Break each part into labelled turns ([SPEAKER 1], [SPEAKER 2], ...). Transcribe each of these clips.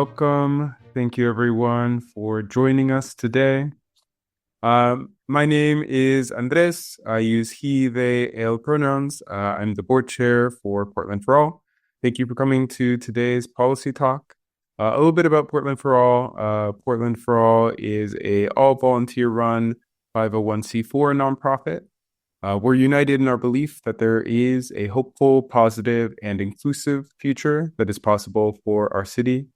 [SPEAKER 1] welcome. Thank you, everyone, for joining us today. My name is Andres. I use he, they, él pronouns. I'm the board chair for Portland for All. Thank you for coming to today's Policy Talk. A little bit about Portland for All. Portland for All is a all-volunteer-run 501c4 nonprofit. We're united in our belief that there is a hopeful, positive, and inclusive future that is possible for our city.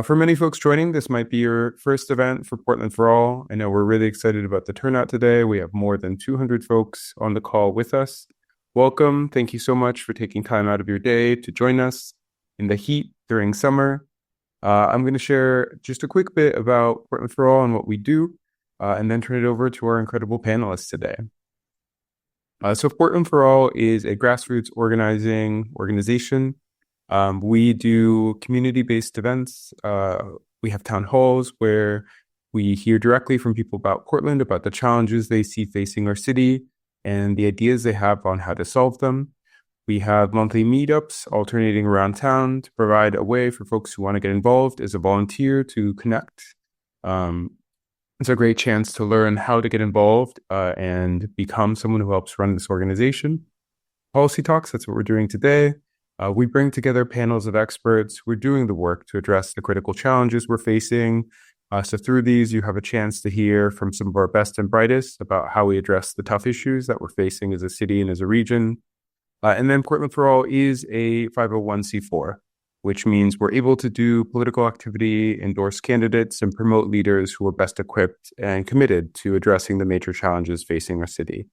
[SPEAKER 1] For many folks joining, this might be your first event for Portland for All. I know we're really excited about the turnout today. We have more than 200 folks on the call with us. Welcome. Thank you so much for taking time out of your day to join us in the heat during summer. I'm going to share just a quick bit about Portland for All and what we do, and then turn it over to our incredible panelists today. So Portland for All is a grassroots organization. We do community-based events. We have town halls where we hear directly from people about Portland, about the challenges they see facing our city and the ideas they have on how to solve them. We have monthly meetups alternating around town to provide a way for folks who want to get involved as a volunteer to connect. It's a great chance to learn how to get involved and become someone who helps run this organization. Policy Talks, that's what we're doing today. We bring together panels of experts who are doing the work to address the critical challenges we're facing. So through these, you have a chance to hear from some of our best and brightest about how we address the tough issues that we're facing as a city and as a region. And then Portland for All is a 501c4, which means we're able to do political activity, endorse candidates, and promote leaders who are best equipped and committed to addressing the major challenges facing our city.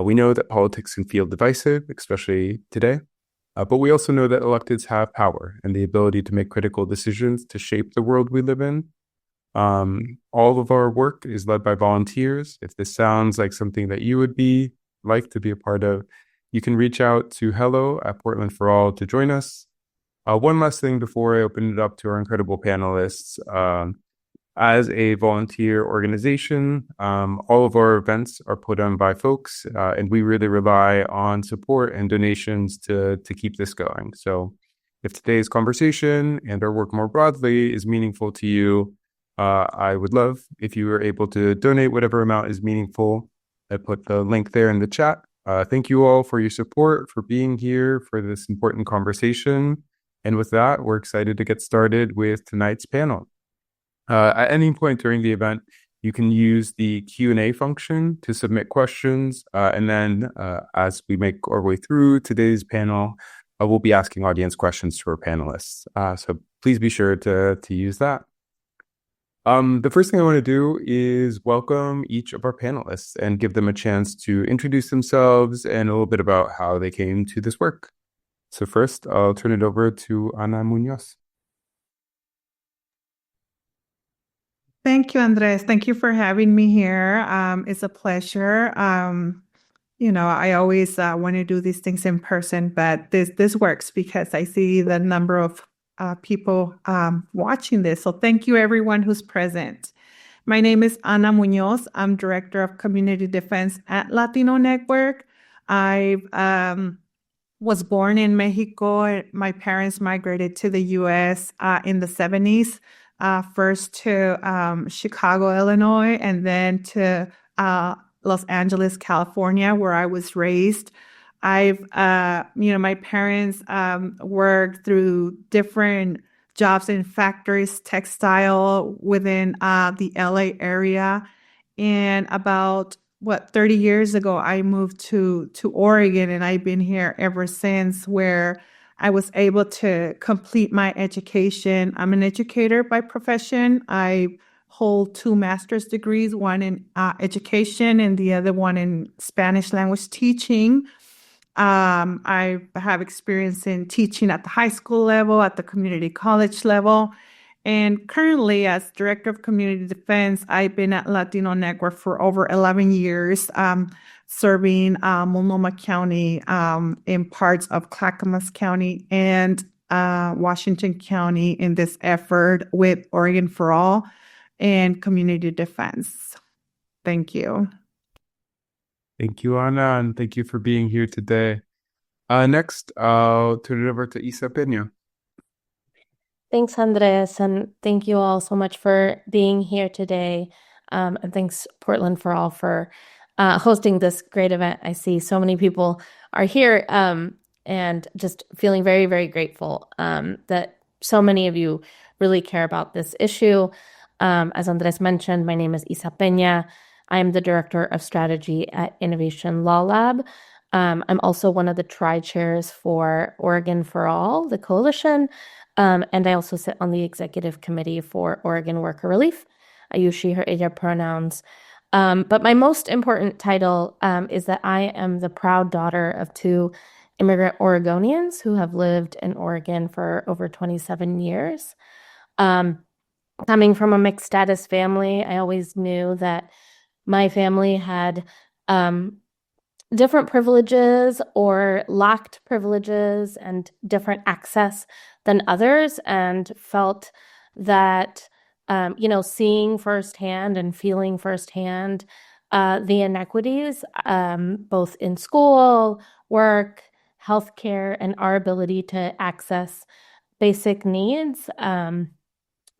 [SPEAKER 1] We know that politics can feel divisive, especially today. But we also know that electeds have power and the ability to make critical decisions to shape the world we live in. All of our work is led by volunteers. If this sounds like something that you would like to be a part of, you can reach out to hello@Portland for All to join us. One last thing before I open it up to our incredible panelists. As a volunteer organization, all of our events are put on by folks, and we really rely on support and donations to keep this going. So if today's conversation and our work more broadly is meaningful to you, I would love if you were able to donate whatever amount is meaningful. I put the link there in the chat. Thank you all for your support, for being here for this important conversation. And with that, we're excited to get started with tonight's panel. At any point during the event, you can use the Q&A function to submit questions. And then as we make our way through today's panel, we'll be asking audience questions to our panelists. So please be sure to use that. The first thing I want to do is welcome each of our panelists and give them a chance to introduce themselves and a little bit about how they came to this work. So first, I'll turn it over to Ana Muñoz.
[SPEAKER 2] Thank you, Andres. Thank you for having me here. It's a pleasure. I always want to do these things in person, but this works because I see the number of people watching this. So thank you, everyone who's present. My name is Ana Muñoz. I'm Director of Community Defense at Latino Network. I was born in Mexico. My parents migrated to the U.S. In the 70s. First to Chicago, Illinois, and then to Los Angeles, California, where I was raised. My parents worked through different jobs in factories, textile within the LA area. And about 30 years ago, I moved to Oregon, and I've been here ever since, where I was able to complete my education. I'm an educator by profession. I hold 2 master's degrees, one in education and the other one in Spanish language teaching. I have experience in teaching at the high school level, at the community college level. And currently, as Director of Community Defense, I've been at Latino Network for over 11 years, serving Multnomah County, in parts of Clackamas County and Washington County in this effort with Oregon for All and Community Defense. Thank you.
[SPEAKER 1] Thank you, Ana, and thank you for being here today. Next, I'll turn it over to Isa Peña.
[SPEAKER 3] Thanks, Andres, and thank you all so much for being here today. And thanks, Portland, for hosting this great event. I see so many people are here, and just feeling very, very grateful that so many of you really care about this issue. As Andres mentioned, my name is Isa Peña. I am the Director of Strategy at Innovation Law Lab. I'm also one of the tri-chairs for Oregon for All, the coalition. And I also sit on the executive committee for Oregon Worker Relief. I use she, her, ella pronouns. But my most important title is that I am the proud daughter of two immigrant Oregonians who have lived in Oregon for over 27 years. Coming from a mixed status family, I always knew that my family had different privileges or lacked privileges and different access than others, and felt that, seeing firsthand and feeling firsthand the inequities, both in school, work, healthcare, and our ability to access basic needs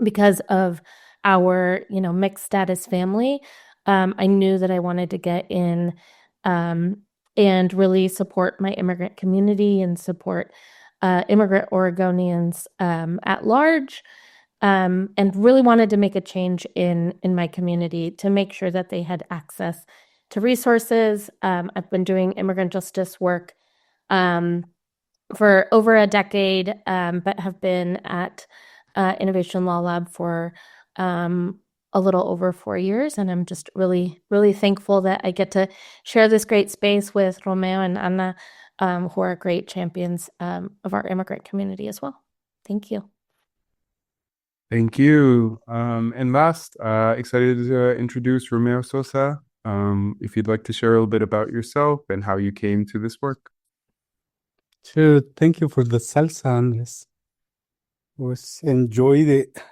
[SPEAKER 3] because of our, mixed status family. I knew that I wanted to get in and really support my immigrant community and support immigrant Oregonians at large, and really wanted to make a change in my community to make sure that they had access to resources. I've been doing immigrant justice work for over a decade, but have been at Innovation Law Lab for a little over 4 years, and I'm just really, really thankful that I get to share this great space with Romeo and Anna, who are great champions of our immigrant community as well. Thank you.
[SPEAKER 1] Thank you. And last, excited to introduce Romeo Sosa. If you'd like to share a little bit about yourself and how you came to this work.
[SPEAKER 4] Sure. Thank you for the salsa, Andres. Was enjoyed it.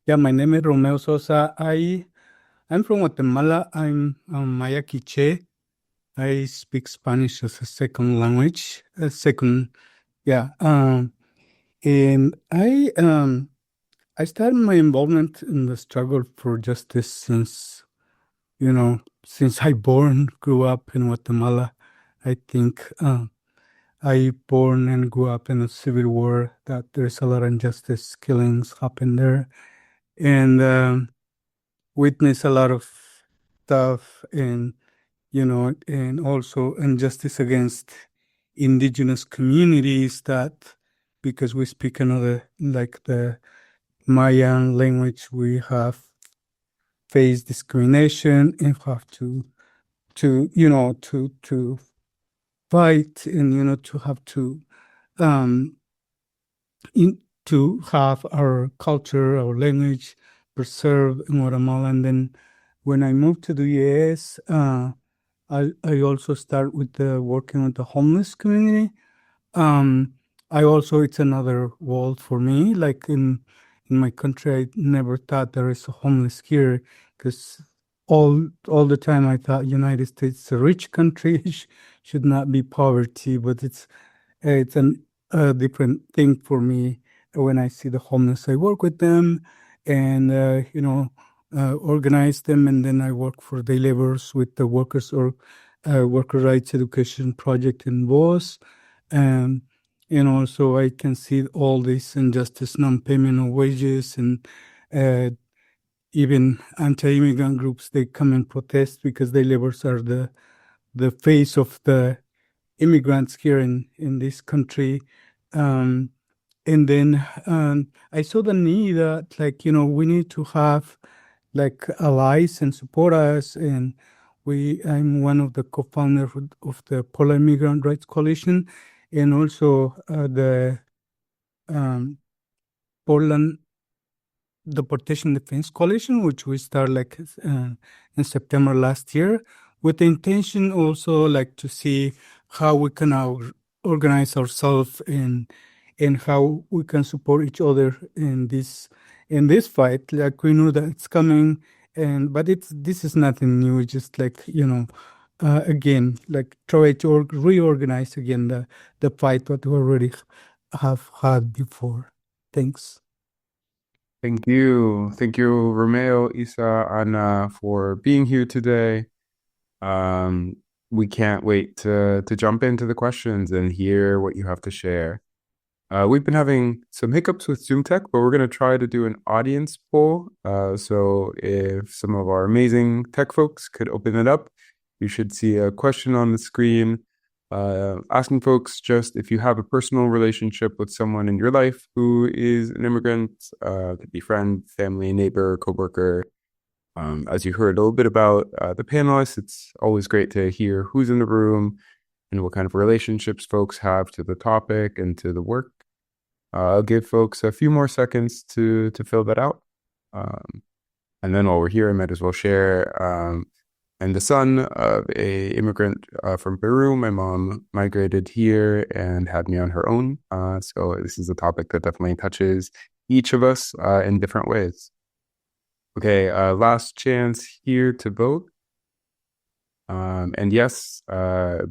[SPEAKER 4] Yeah, my name is Romeo Sosa. I'm from Guatemala. I'm Maya Quiche. I speak Spanish as a second language. And I started my involvement in the struggle for justice since I grew up in Guatemala. I think I born and grew up in a civil war that there's a lot of injustice, killings happen there, and witness a lot of stuff, and and also injustice against indigenous communities, that because we speak another, like the Mayan language, we have faced discrimination and have to fight, and to have to to have our culture, our language preserved in Guatemala. And then when I moved to the US, I also start with working with the homeless community. It's another world for me. Like in my country, I never thought there is a homeless here, because all the time I thought United States is a rich country, should not be poverty, but it's a different thing for me. When I see the homeless, I work with them and organize them, and then I work for day laborers with the workers or worker rights education project in Voz. And also I can see all this injustice, non-payment of wages, and even anti-immigrant groups, they come and protest because day laborers are the face of the immigrants here in this country. And then I saw the need that, we need to have allies and support us. And I'm one of the co-founders of the Portland Immigrant Rights Coalition, and also the Portland Deportation Defense Coalition, which we started in September last year, with the intention also to see how we can organize ourselves and how we can support each other in this fight. We know that it's coming, but this is nothing new. It's just again, try to reorganize again the fight that we already have had before. Thanks.
[SPEAKER 1] Thank you. Thank you, Romeo, Isa, Anna, for being here today. We can't wait to jump into the questions and hear what you have to share. We've been having some hiccups with Zoom tech, but we're going to try to do an audience poll. So if some of our amazing tech folks could open it up, you should see a question on the screen asking folks just if you have a personal relationship with someone in your life who is an immigrant, could be friend, family, neighbor, coworker. As you heard a little bit about the panelists, it's always great to hear who's in the room and what kind of relationships folks have to the topic and to the work. I'll give folks a few more seconds to fill that out. And then while we're here, I might as well share. I'm the son of a immigrant from Peru. My mom migrated here and had me on her own. So this is a topic that definitely touches each of us in different ways. Okay, last chance here to vote. And yes,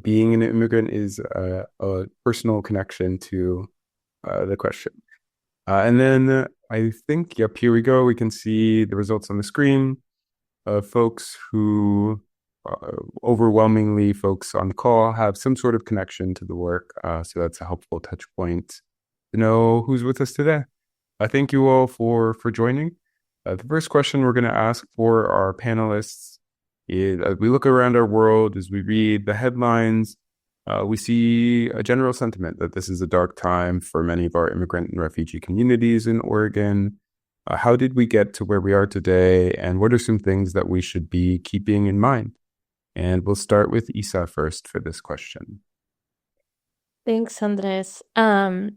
[SPEAKER 1] being an immigrant is a personal connection to the question. And then I think, yep, here we go. We can see the results on the screen of folks who, overwhelmingly folks on the call have some sort of connection to the work. So that's a helpful touch point to know who's with us today. Thank you all for joining. The first question we're going to ask for our panelists is, as we look around our world, as we read the headlines, we see a general sentiment that this is a dark time for many of our immigrant and refugee communities in Oregon. How did we get to where we are today, and what are some things that we should be keeping in mind? And we'll start with Isa first for this question.
[SPEAKER 3] Thanks, Andres. I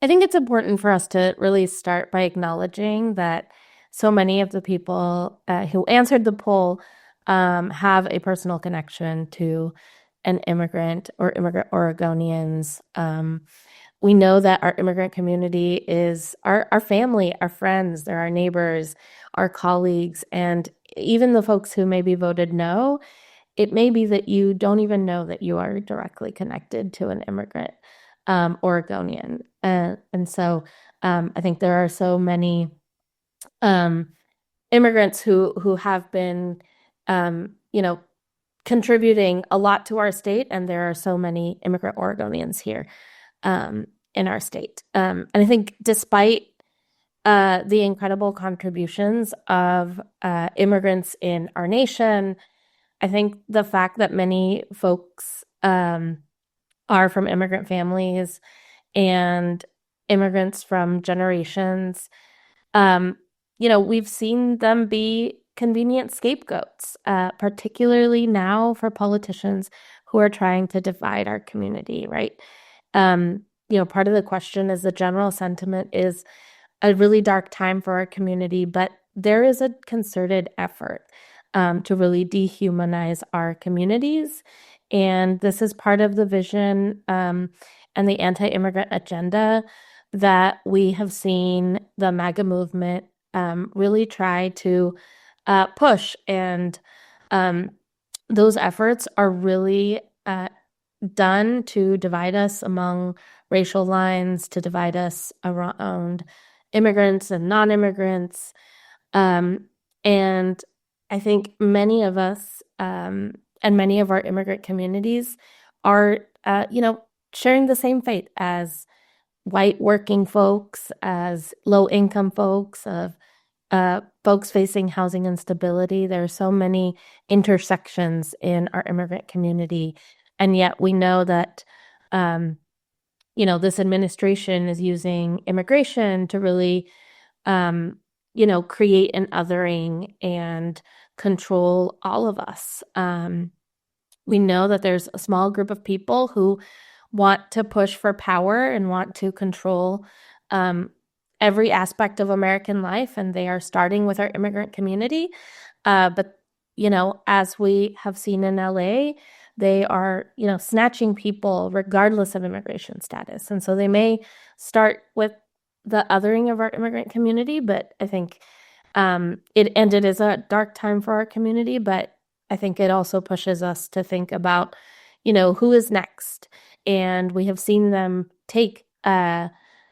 [SPEAKER 3] think it's important for us to really start by acknowledging that so many of the people who answered the poll have a personal connection to an immigrant or immigrant Oregonians. We know that our immigrant community is our family, our friends, they're our neighbors, our colleagues, and even the folks who maybe voted no. It may be that you don't even know that you are directly connected to an immigrant Oregonian. And so I think there are so many immigrants who have been, contributing a lot to our state, and there are so many immigrant Oregonians here in our state. And I think despite the incredible contributions of immigrants in our nation, I think the fact that many folks are from immigrant families and immigrants from generations, we've seen them be convenient scapegoats, particularly now for politicians who are trying to divide our community, right? Part of the question is the general sentiment is a really dark time for our community, but there is a concerted effort to really dehumanize our communities. And this is part of the vision and the anti-immigrant agenda that we have seen the MAGA movement really try to push. And those efforts are really done to divide us among racial lines, to divide us around immigrants and non-immigrants. And I think many of us and many of our immigrant communities are, sharing the same fate as white working folks, as low-income folks, of folks facing housing instability. There are so many intersections in our immigrant community, and yet we know that, this administration is using immigration to really, create an othering and control all of us. We know that there's a small group of people who want to push for power and want to control every aspect of American life, and they are starting with our immigrant community. But, as we have seen in LA, they are, snatching people regardless of immigration status. And so they may start with the othering of our immigrant community, but I think it is a dark time for our community, but I think it also pushes us to think about, who is next. And we have seen them take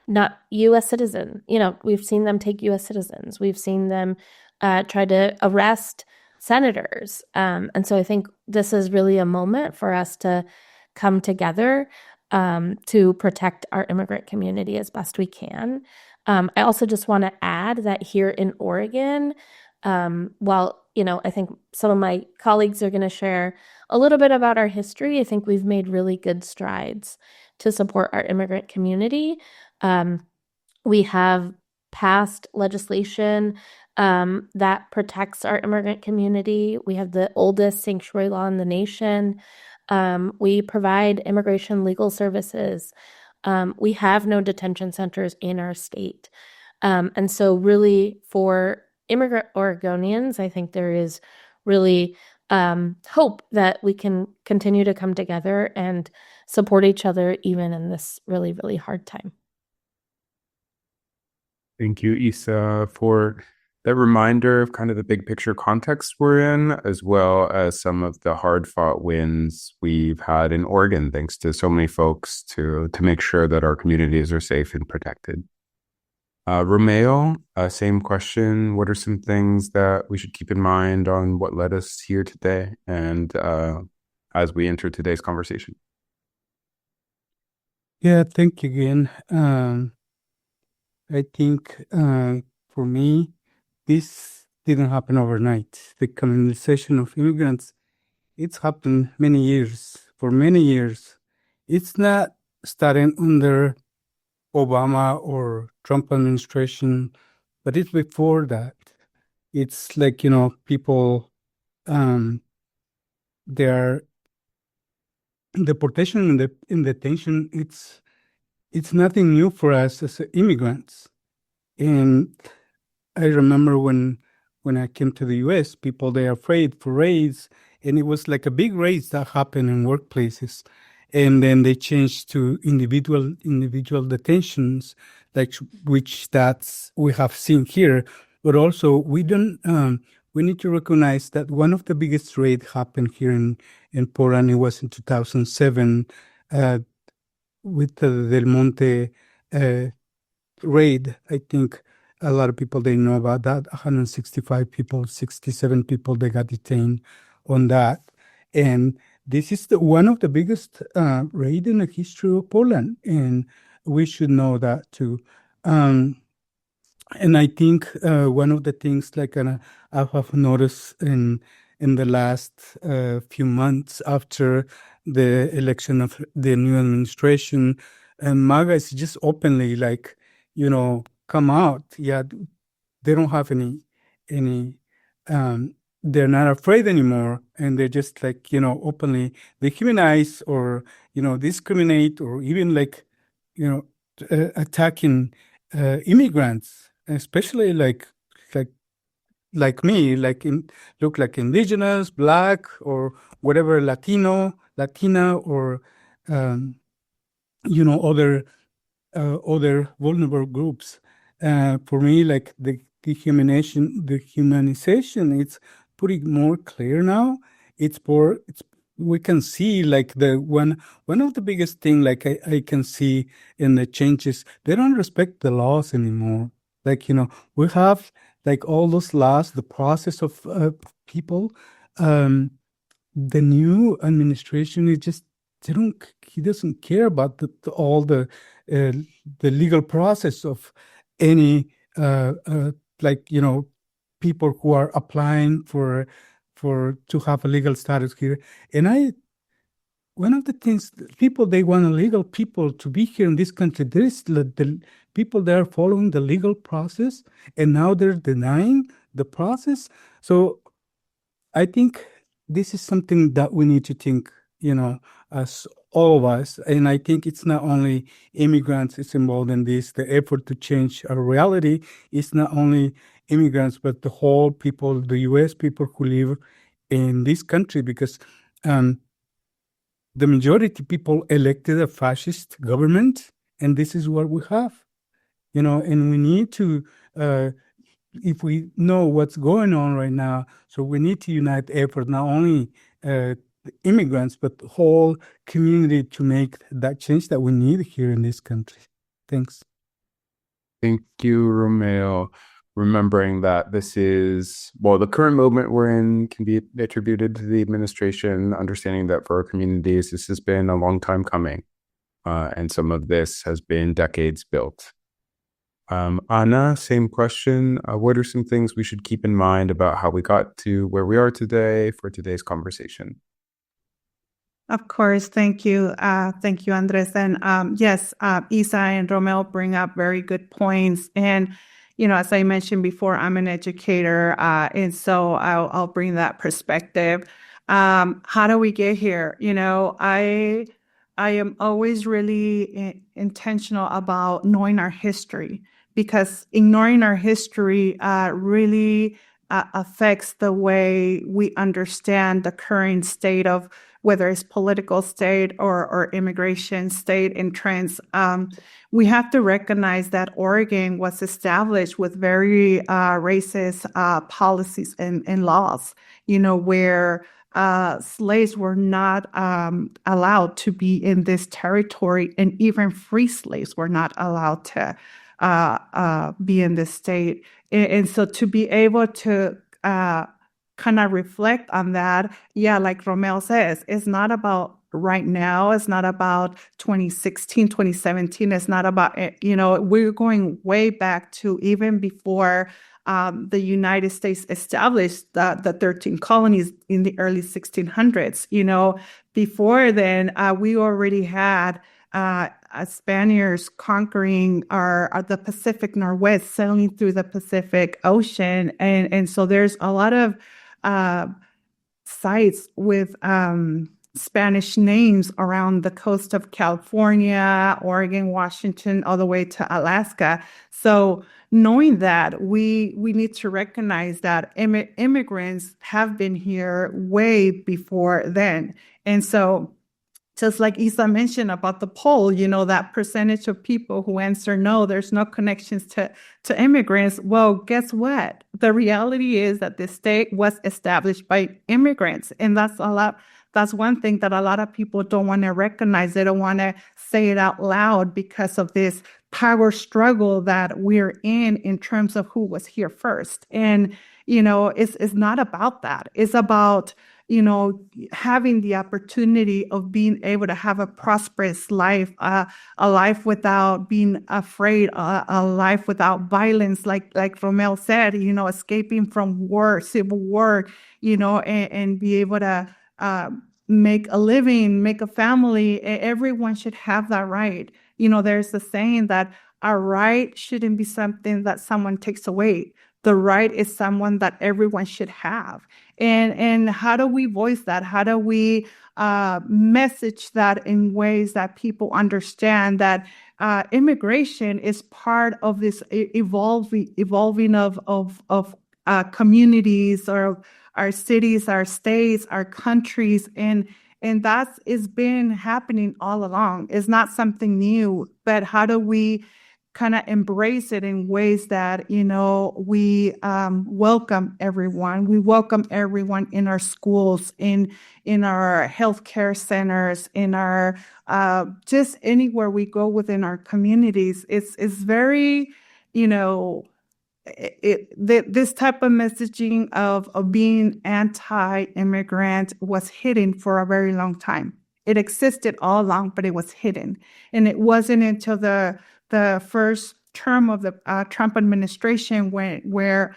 [SPEAKER 3] not U.S. citizen. We've seen them take U.S. citizens. We've seen them try to arrest senators. And so I think this is really a moment for us to come together to protect our immigrant community as best we can. I also just want to add that here in Oregon, while I think some of my colleagues are going to share a little bit about our history, I think we've made really good strides to support our immigrant community. We have passed legislation that protects our immigrant community. We have the oldest sanctuary law in the nation. We provide immigration legal services. We have no detention centers in our state. And so really for immigrant Oregonians, I think there is really hope that we can continue to come together and support each other even in this really, really hard time.
[SPEAKER 1] Thank you, Isa, for that reminder of kind of the big picture context we're in, as well as some of the hard-fought wins we've had in Oregon, thanks to so many folks to make sure that our communities are safe and protected. Romeo, same question. What are some things that we should keep in mind on what led us here today and as we enter today's conversation?
[SPEAKER 4] Yeah, thank you again. I think for me, this didn't happen overnight. The colonization of immigrants, it's happened for many years. It's not starting under Obama or Trump administration, but it's before that. It's like, people, their deportation and detention, it's nothing new for us as immigrants. And I remember when I came to the U.S., people, they're afraid for raids, and it was like a big raids that happened in workplaces. And then they changed to individual detentions, which we have seen here. But also, we need to recognize that one of the biggest raids happened here in Portland. It was in 2007 with the Del Monte raid. I think a lot of people, they know about that. 165 people, 67 people, they got detained on that. And this is one of the biggest raid in the history of Portland, and we should know that too. And I think one of the things I have noticed in the last few months after the election of the new administration, MAGA is just openly come out. Yeah, they don't have any. They're not afraid anymore, and they're just openly dehumanize or discriminate or even attacking immigrants, especially like me, look like indigenous, Black, or whatever, Latina, or other vulnerable groups. For me, the dehumanization, it's pretty more clear now. We can see the one of the biggest thing I can see in the changes, they don't respect the laws anymore. We have all those laws, the process of people. The new administration is just he doesn't care about all the legal process of any people who are applying to have a legal status here. And one of the things, people, they want illegal people to be here in this country. There is the people that are following the legal process, and now they're denying the process. So I think this is something that we need to think, as all of us. And I think it's not only immigrants is involved in this. The effort to change our reality is not only immigrants, but the whole people, the U.S. people who live in this country, because the majority of people elected a fascist government, and this is what we have, and we need to, if we know what's going on right now, so we need to unite effort, not only the immigrants, but the whole community to make that change that we need here in this country. Thanks.
[SPEAKER 1] Thank you, Romeo. Remembering that this is, well, the current moment we're in can be attributed to the administration, understanding that for our communities, this has been a long time coming. And some of this has been decades built. Anna, same question. What are some things we should keep in mind about how we got to where we are today for today's conversation?
[SPEAKER 2] Of course. Thank you. Thank you, Andres. And yes, Isa and Romeo bring up very good points. And, as I mentioned before, I'm an educator. And so I'll bring that perspective. How do we get here? I am always really intentional about knowing our history, because ignoring our history really affects the way we understand the current state of whether it's political state or immigration state and trends. We have to recognize that Oregon was established with very racist policies and laws, where slaves were not allowed to be in this territory, and even free slaves were not allowed to be in this state. And so to be able to kind of reflect on that, yeah, like Romeo says, it's not about right now. It's not about 2016, 2017. It's not about, we're going way back to even before the United States established the 13 colonies in the early 1600s. Before then, we already had Spaniards conquering the Pacific Northwest, sailing through the Pacific Ocean. And so there's a lot of sites with Spanish names around the coast of California, Oregon, Washington, all the way to Alaska. So knowing that, we need to recognize that immigrants have been here way before then. And so just like Isa mentioned about the poll, that percentage of people who answer no, there's no connections to immigrants. Well, guess what? The reality is that the state was established by immigrants. And that's one thing that a lot of people don't want to recognize. They don't want to say it out loud because of this power struggle that we're in terms of who was here first. And, it's not about that. It's about having the opportunity of being able to have a prosperous life, a life without being afraid, a life without violence, like Romeo said, escaping from war, civil war, and be able to make a living, make a family. Everyone should have that right. There's the saying that a right shouldn't be something that someone takes away. The right is someone that everyone should have. And how do we voice that? How do we message that in ways that people understand that immigration is part of this evolving of communities, or our cities, our states, our countries, and that has been happening all along. It's not something new, but how do we kind of embrace it in ways that, we welcome everyone. We welcome everyone in our schools, in our healthcare centers, in our just anywhere we go within our communities. It's very, this type of messaging of being anti-immigrant was hidden for a very long time. It existed all along, but it was hidden. And it wasn't until the first term of the Trump administration where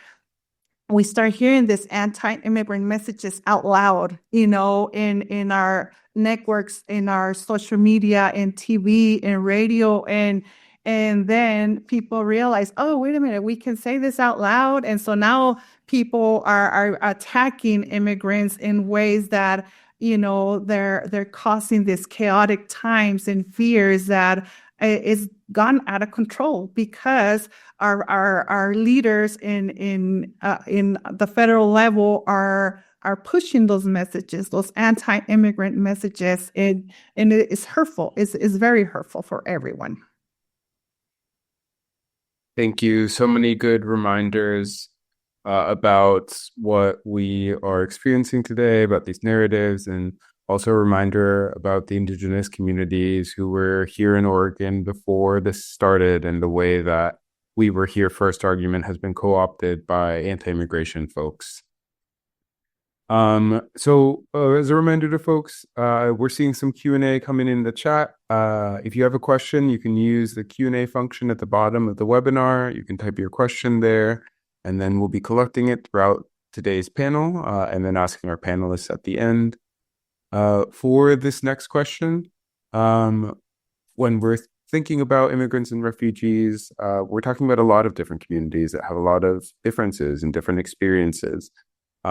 [SPEAKER 2] we start hearing this anti-immigrant messages out loud, in our networks, in our social media, in TV, in radio, and then people realize, oh, wait a minute, we can say this out loud. And so now people are attacking immigrants in ways that, they're causing these chaotic times and fears that is gone out of control, because our leaders in the federal level are pushing those messages, those anti-immigrant messages, and it is hurtful. It's very hurtful for everyone.
[SPEAKER 1] Thank you. So many good reminders about what we are experiencing today, about these narratives, and also a reminder about the indigenous communities who were here in Oregon before this started, and the way that we were here first argument has been co-opted by anti-immigration folks. So as a reminder to folks, we're seeing some Q&A coming in the chat. If you have a question, you can use the Q&A function at the bottom of the webinar. You can type your question there, and then we'll be collecting it throughout today's panel, and then asking our panelists at the end. For this next question, when we're thinking about immigrants and refugees, we're talking about a lot of different communities that have a lot of differences and different experiences.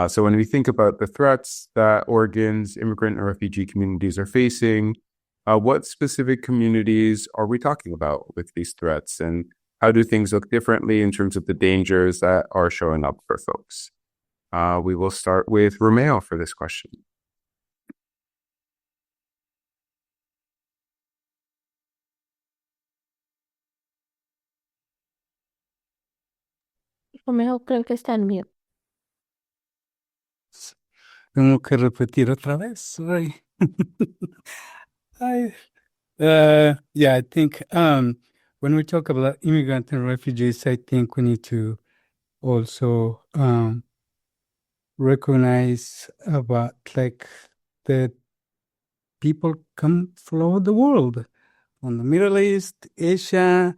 [SPEAKER 1] So when we think about the threats that Oregon's immigrant and refugee communities are facing, what specific communities are we talking about with these threats, and how do things look differently in terms of the dangers that are showing up for folks? We will start with Romeo for this question.
[SPEAKER 3] Romeo, creo que está en mute.
[SPEAKER 4] Tengo que repetir otra vez. Sorry. I think when we talk about immigrants and refugees, I think we need to also recognize about like that people come from all the world, from the Middle East, Asia,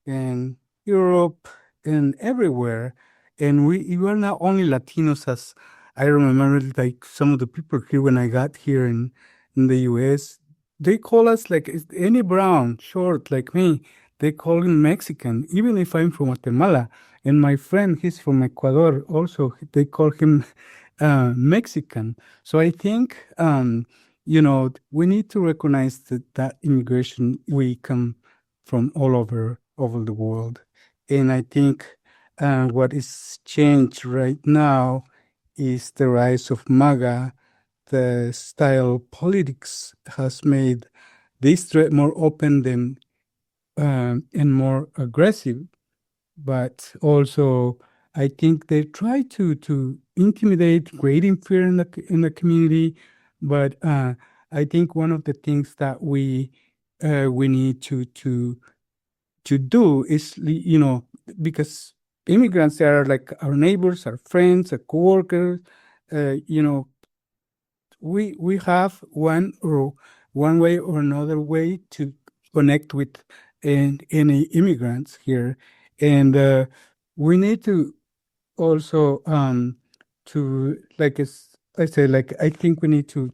[SPEAKER 4] and Europe, and everywhere. And we are not only Latinos, as I remember, like some of the people here when I got here in the U.S., they call us like any brown, short like me. They call him Mexican, even if I'm from Guatemala. And my friend, he's from Ecuador also. They call him Mexican. So I think, we need to recognize that immigration, we come from all over the world. And I think what is changed right now is the rise of MAGA. The style politics has made this threat more open than and more aggressive. But also, I think they try to intimidate, creating fear in the community. But I think one of the things that we need to do is, because immigrants are like our neighbors, our friends, our coworkers. We have one way or another way to connect with any immigrants here, and we need to also to, like as I say, like I think we need to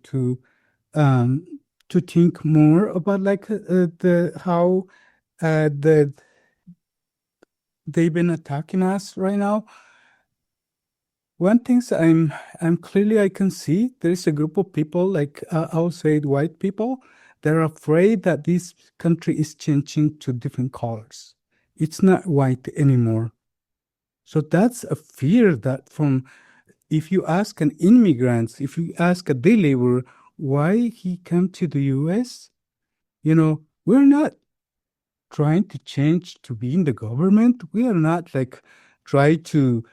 [SPEAKER 4] think more about like how they've been attacking us right now. One thing I'm clearly I can see there is a group of people, like I'll say white people, they're afraid that this country is changing to different colors. It's not white anymore. So that's a fear that if you ask an immigrant, if you ask a day laborer why he came to the U.S., we're not trying to change to be in the government. We are not like try to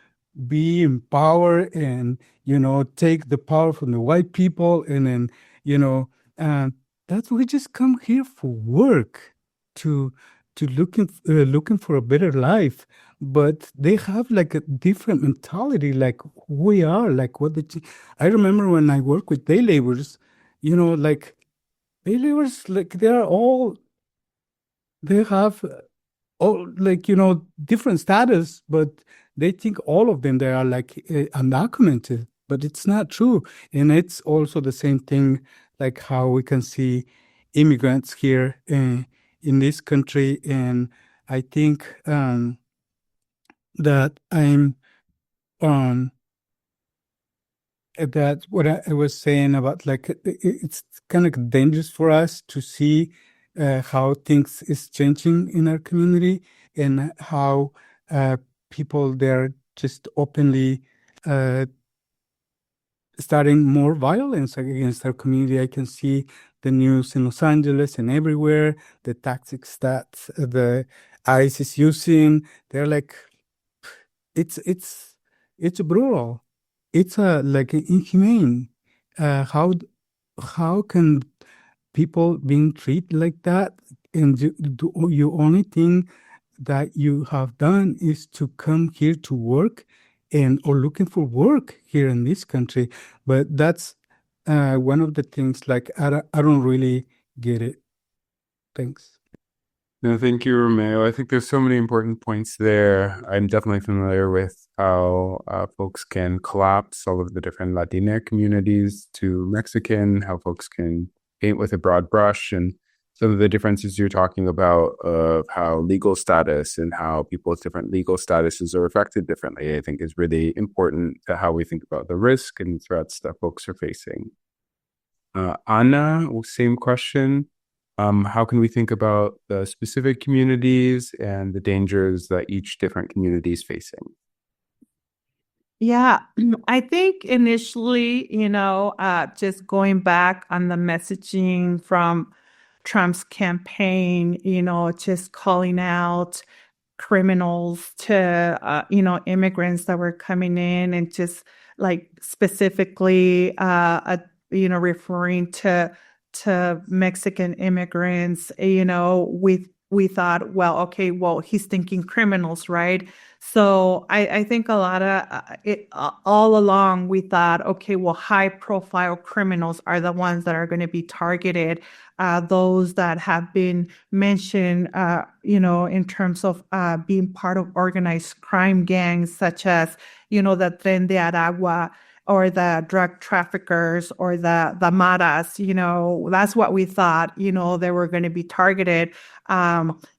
[SPEAKER 4] be in power and take the power from the white people, and then that's we just come here for work to looking for a better life. But they have like a different mentality, like we are, like what I remember when I work with day laborers, like day laborers, like they have all like different status, but they think all of them they are like undocumented, but it's not true. And it's also the same thing like how we can see immigrants here in this country. And I think that I'm that what I was saying about like it's kind of dangerous for us to see how things is changing in our community, and how people they're just openly starting more violence against our community. I can see the news in Los Angeles and everywhere, the tactics that the ICE is using. They're like, it's brutal. It's like inhumane. How can people being treated like that? And you only think that you have done is to come here to work or looking for work here in this country. But that's one of the things, like, I don't really get it. Thanks.
[SPEAKER 1] No, thank you, Romeo. I think there's so many important points there. I'm definitely familiar with how folks can collapse all of the different Latina communities to Mexican, how folks can paint with a broad brush, and some of the differences you're talking about of how legal status and how people's different legal statuses are affected differently, I think is really important to how we think about the risk and threats that folks are facing. Anna, same question. How can we think about the specific communities and the dangers that each different community is facing?
[SPEAKER 2] Yeah, I think initially, just going back on the messaging from Trump's campaign, just calling out criminals to, immigrants that were coming in, and just like specifically, referring to Mexican immigrants, we thought, well, okay, well, he's thinking criminals, right? So I think a lot of all along we thought, okay, well, high profile criminals are the ones that are going to be targeted. Those that have been mentioned, in terms of being part of organized crime gangs, such as, the Tren de Aragua, or the drug traffickers, or the maras, that's what we thought, they were going to be targeted.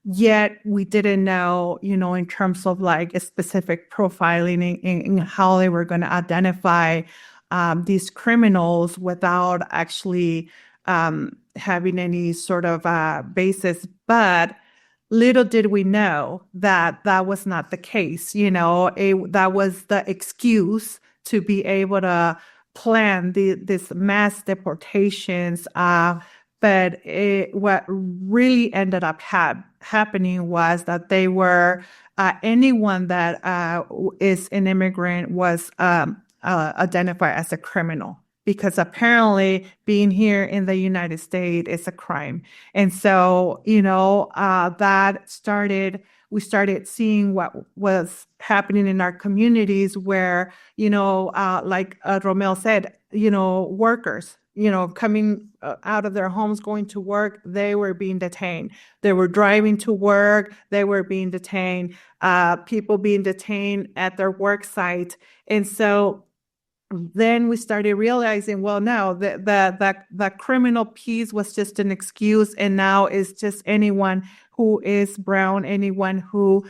[SPEAKER 2] Yet we didn't know, in terms of like a specific profiling in how they were going to identify these criminals without actually having any sort of basis. But little did we know that that was not the case. That was the excuse to be able to plan this mass deportations. But what really ended up happening was that they were anyone that is an immigrant was identified as a criminal, because apparently being here in the United States is a crime. And so, we started seeing what was happening in our communities where, like Romeo said, workers, coming out of their homes, going to work, they were being detained. They were driving to work, they were being detained, people being detained at their work site. And so then we started realizing, well, no, the criminal piece was just an excuse, and now it's just anyone who is brown, anyone who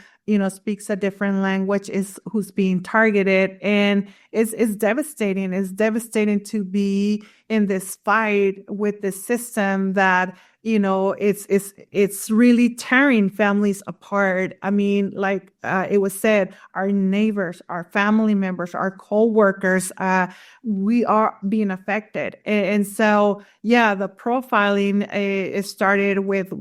[SPEAKER 2] speaks a different language who's being targeted. And it's devastating. It's devastating to be in this fight with the system that it's really tearing families apart. I mean, like it was said, our neighbors, our family members, our co-workers, we are being affected. And so, yeah, the profiling it started with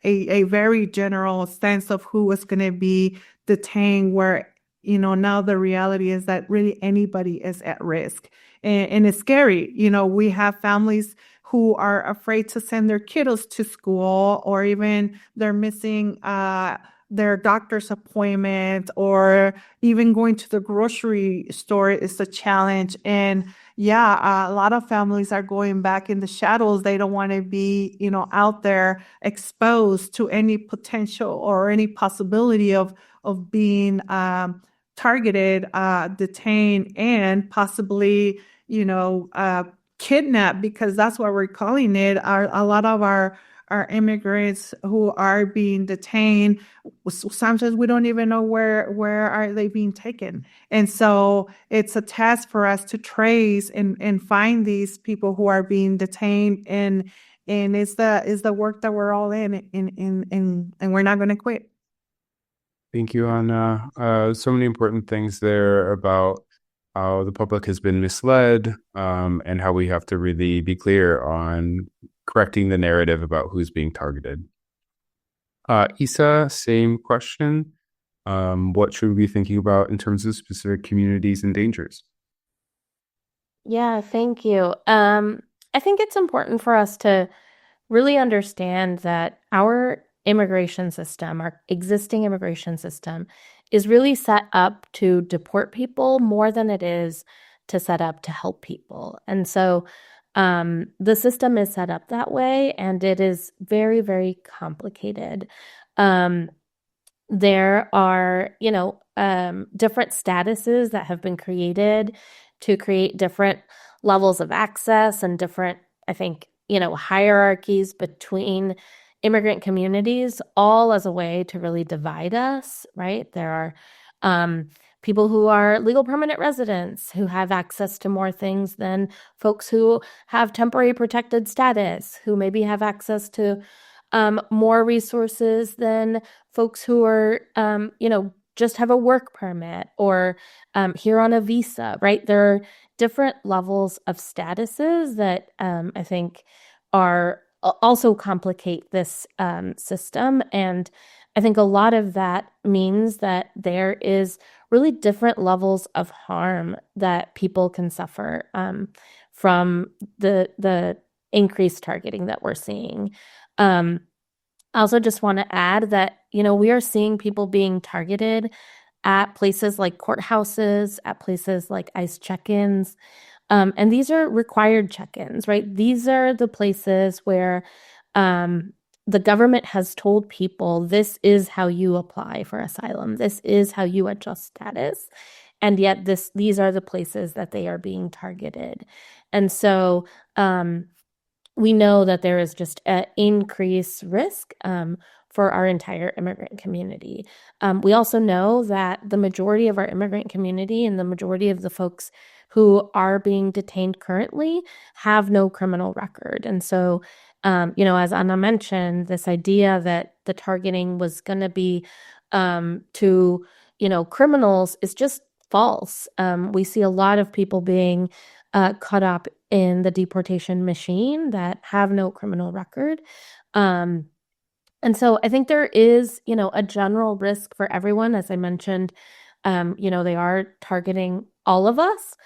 [SPEAKER 2] a very general sense of who was going to be detained, where, now the reality is that really anybody is at risk. And it's scary. We have families who are afraid to send their kiddos to school, or even they're missing their doctor's appointment, or even going to the grocery store is a challenge. And yeah, a lot of families are going back in the shadows. They don't want to be, out there exposed to any potential or any possibility of being targeted, detained, and possibly, kidnapped, because that's what we're calling it. A lot of our immigrants who are being detained, sometimes we don't even know where are they being taken. And so it's a task for us to trace and find these people who are being detained, and it's the work that we're all in, and we're not going to quit.
[SPEAKER 1] Thank you, Anna. So many important things there about how the public has been misled, and how we have to really be clear on correcting the narrative about who's being targeted. Isa, same question. What should we be thinking about in terms of specific communities and dangers?
[SPEAKER 3] Yeah, thank you. I think it's important for us to really understand that our immigration system, our existing immigration system, is really set up to deport people more than it is to set up to help people. And so the system is set up that way, and it is very, very complicated. There are, different statuses that have been created to create different levels of access and different, I think, hierarchies between immigrant communities, all as a way to really divide us, right? There are people who are legal permanent residents who have access to more things than folks who have temporary protected status, who maybe have access to more resources than folks who are, just have a work permit or here on a visa, right? There are different levels of statuses that I think are also complicate this system. And I think a lot of that means that there is really different levels of harm that people can suffer from the increased targeting that we're seeing. I also just want to add that, we are seeing people being targeted at places like courthouses, at places like ICE check-ins. And these are required check-ins, right? These are the places where the government has told people this is how you apply for asylum. This is how you adjust status. And yet these are the places that they are being targeted. And so we know that there is just an increased risk for our entire immigrant community. We also know that the majority of our immigrant community and the majority of the folks who are being detained currently have no criminal record. And so, as Anna mentioned, this idea that the targeting was going to be to, criminals is just false. We see a lot of people being caught up in the deportation machine that have no criminal record. And so I think there is, a general risk for everyone. As I mentioned, they are targeting all of us.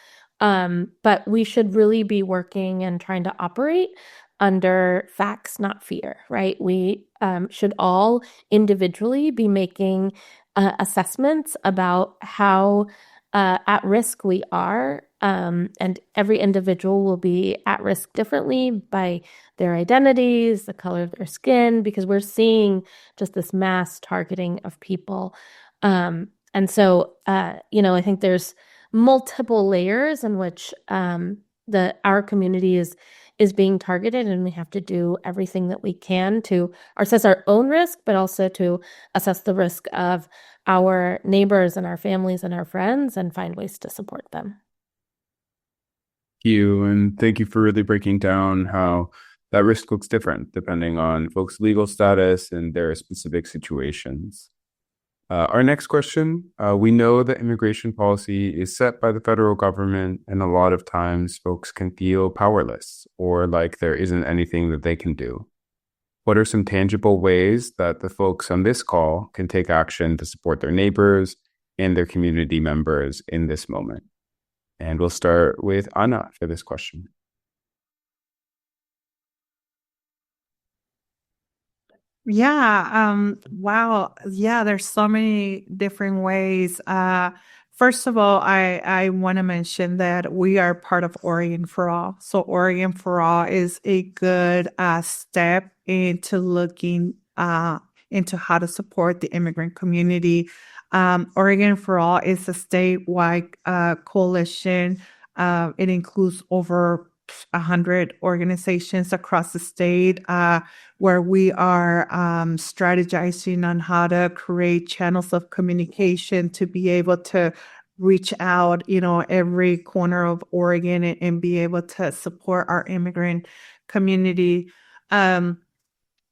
[SPEAKER 3] But we should really be working and trying to operate under facts, not fear, right? We should all individually be making assessments about how at risk we are. And every individual will be at risk differently by their identities, the color of their skin, because we're seeing just this mass targeting of people. And so, I think there's multiple layers in which our community is being targeted, and we have to do everything that we can to assess our own risk, but also to assess the risk of our neighbors and our families and our friends and find ways to support them.
[SPEAKER 1] Thank you. And thank you for really breaking down how that risk looks different depending on folks' legal status and their specific situations. Our next question, we know that immigration policy is set by the federal government, and a lot of times folks can feel powerless or like there isn't anything that they can do. What are some tangible ways that the folks on this call can take action to support their neighbors and their community members in this moment? And we'll start with Anna for this question.
[SPEAKER 2] Yeah. Wow. Yeah, there's so many different ways. First of all, I want to mention that we are part of Oregon for All. So Oregon for All is a good step into looking into how to support the immigrant community. Oregon for All is a statewide coalition. It includes over 100 organizations across the state where we are strategizing on how to create channels of communication to be able to reach out, every corner of Oregon and be able to support our immigrant community.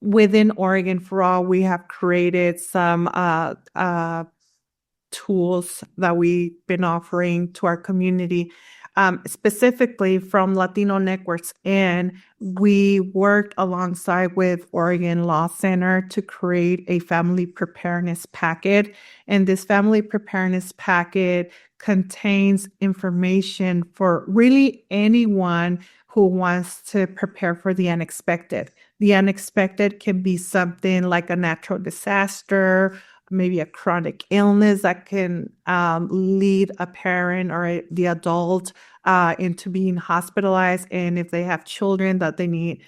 [SPEAKER 2] Within Oregon for All, we have created some tools that we've been offering to our community. Specifically from Latino Networks, and we worked alongside with Oregon Law Center to create a family preparedness packet. And this family preparedness packet contains information for really anyone who wants to prepare for the unexpected. The unexpected can be something like a natural disaster, maybe a chronic illness that can lead a parent or the adult into being hospitalized, and if they have children that they need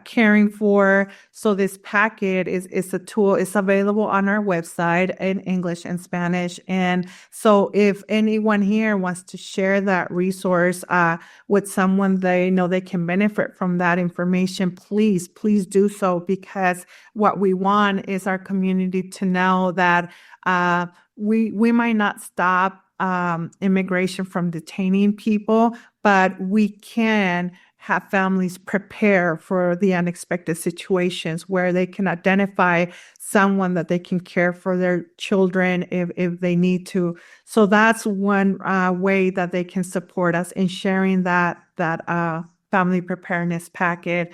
[SPEAKER 2] caring for. So this packet is a tool. It's available on our website in English and Spanish. And so if anyone here wants to share that resource with someone they know they can benefit from that information, please do so, because what we want is our community to know that we might not stop immigration from detaining people, but we can have families prepare for the unexpected situations where they can identify someone that they can care for their children if they need to. So that's one way that they can support us in sharing that family preparedness packet.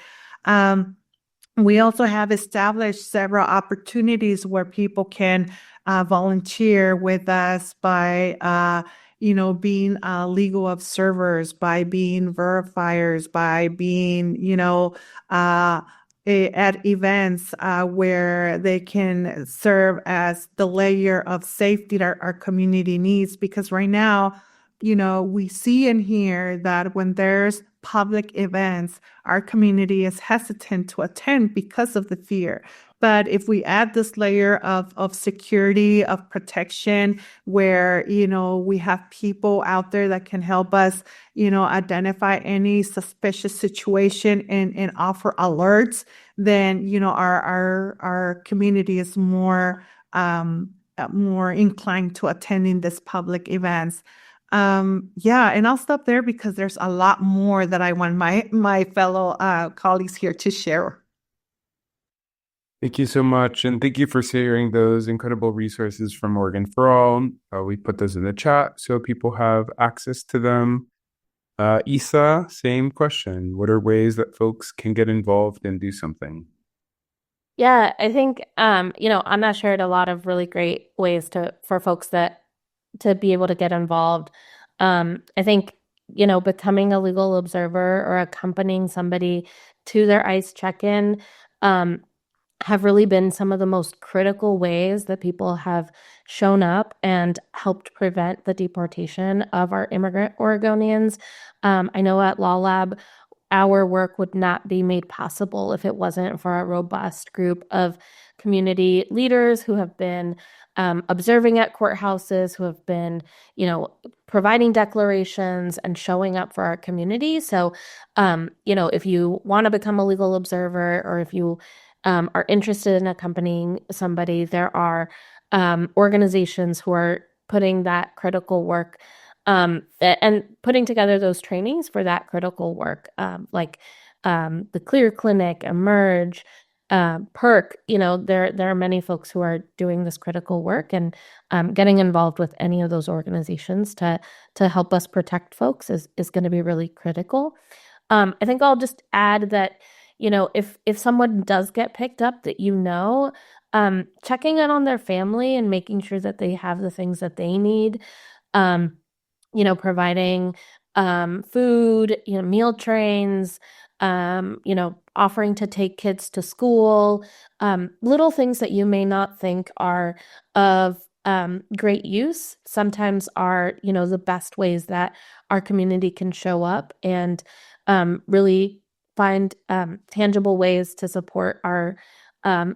[SPEAKER 2] We also have established several opportunities where people can volunteer with us by being legal observers, by being verifiers, by being, at events where they can serve as the layer of safety that our community needs. Because right now, we see and hear that when there's public events, our community is hesitant to attend because of the fear. But if we add this layer of security, of protection, where, we have people out there that can help us, identify any suspicious situation and offer alerts, then, our community is more inclined to attending these public events. And I'll stop there because there's a lot more that I want my fellow colleagues here to share.
[SPEAKER 1] Thank you so much. And thank you for sharing those incredible resources from Oregon for All. We put those in the chat so people have access to them. Isa, same question. What are ways that folks can get involved and do something?
[SPEAKER 3] Yeah, I think, Anna shared a lot of really great ways for folks to be able to get involved. I think, becoming a legal observer or accompanying somebody to their ICE check-in have really been some of the most critical ways that people have shown up and helped prevent the deportation of our immigrant Oregonians. I know at Law Lab, our work would not be made possible if it wasn't for a robust group of community leaders who have been observing at courthouses, who have been, providing declarations and showing up for our community. So, if you want to become a legal observer, or if you are interested in accompanying somebody, there are organizations who are putting that critical work and putting together those trainings for that critical work, like the Clear Clinic, Emerge, PERC. There are many folks who are doing this critical work, and getting involved with any of those organizations to help us protect folks is going to be really critical. I think I'll just add that, if someone does get picked up, that checking in on their family and making sure that they have the things that they need, providing food, meal trains, offering to take kids to school, little things that you may not think are of great use, sometimes are, the best ways that our community can show up and really find tangible ways to support our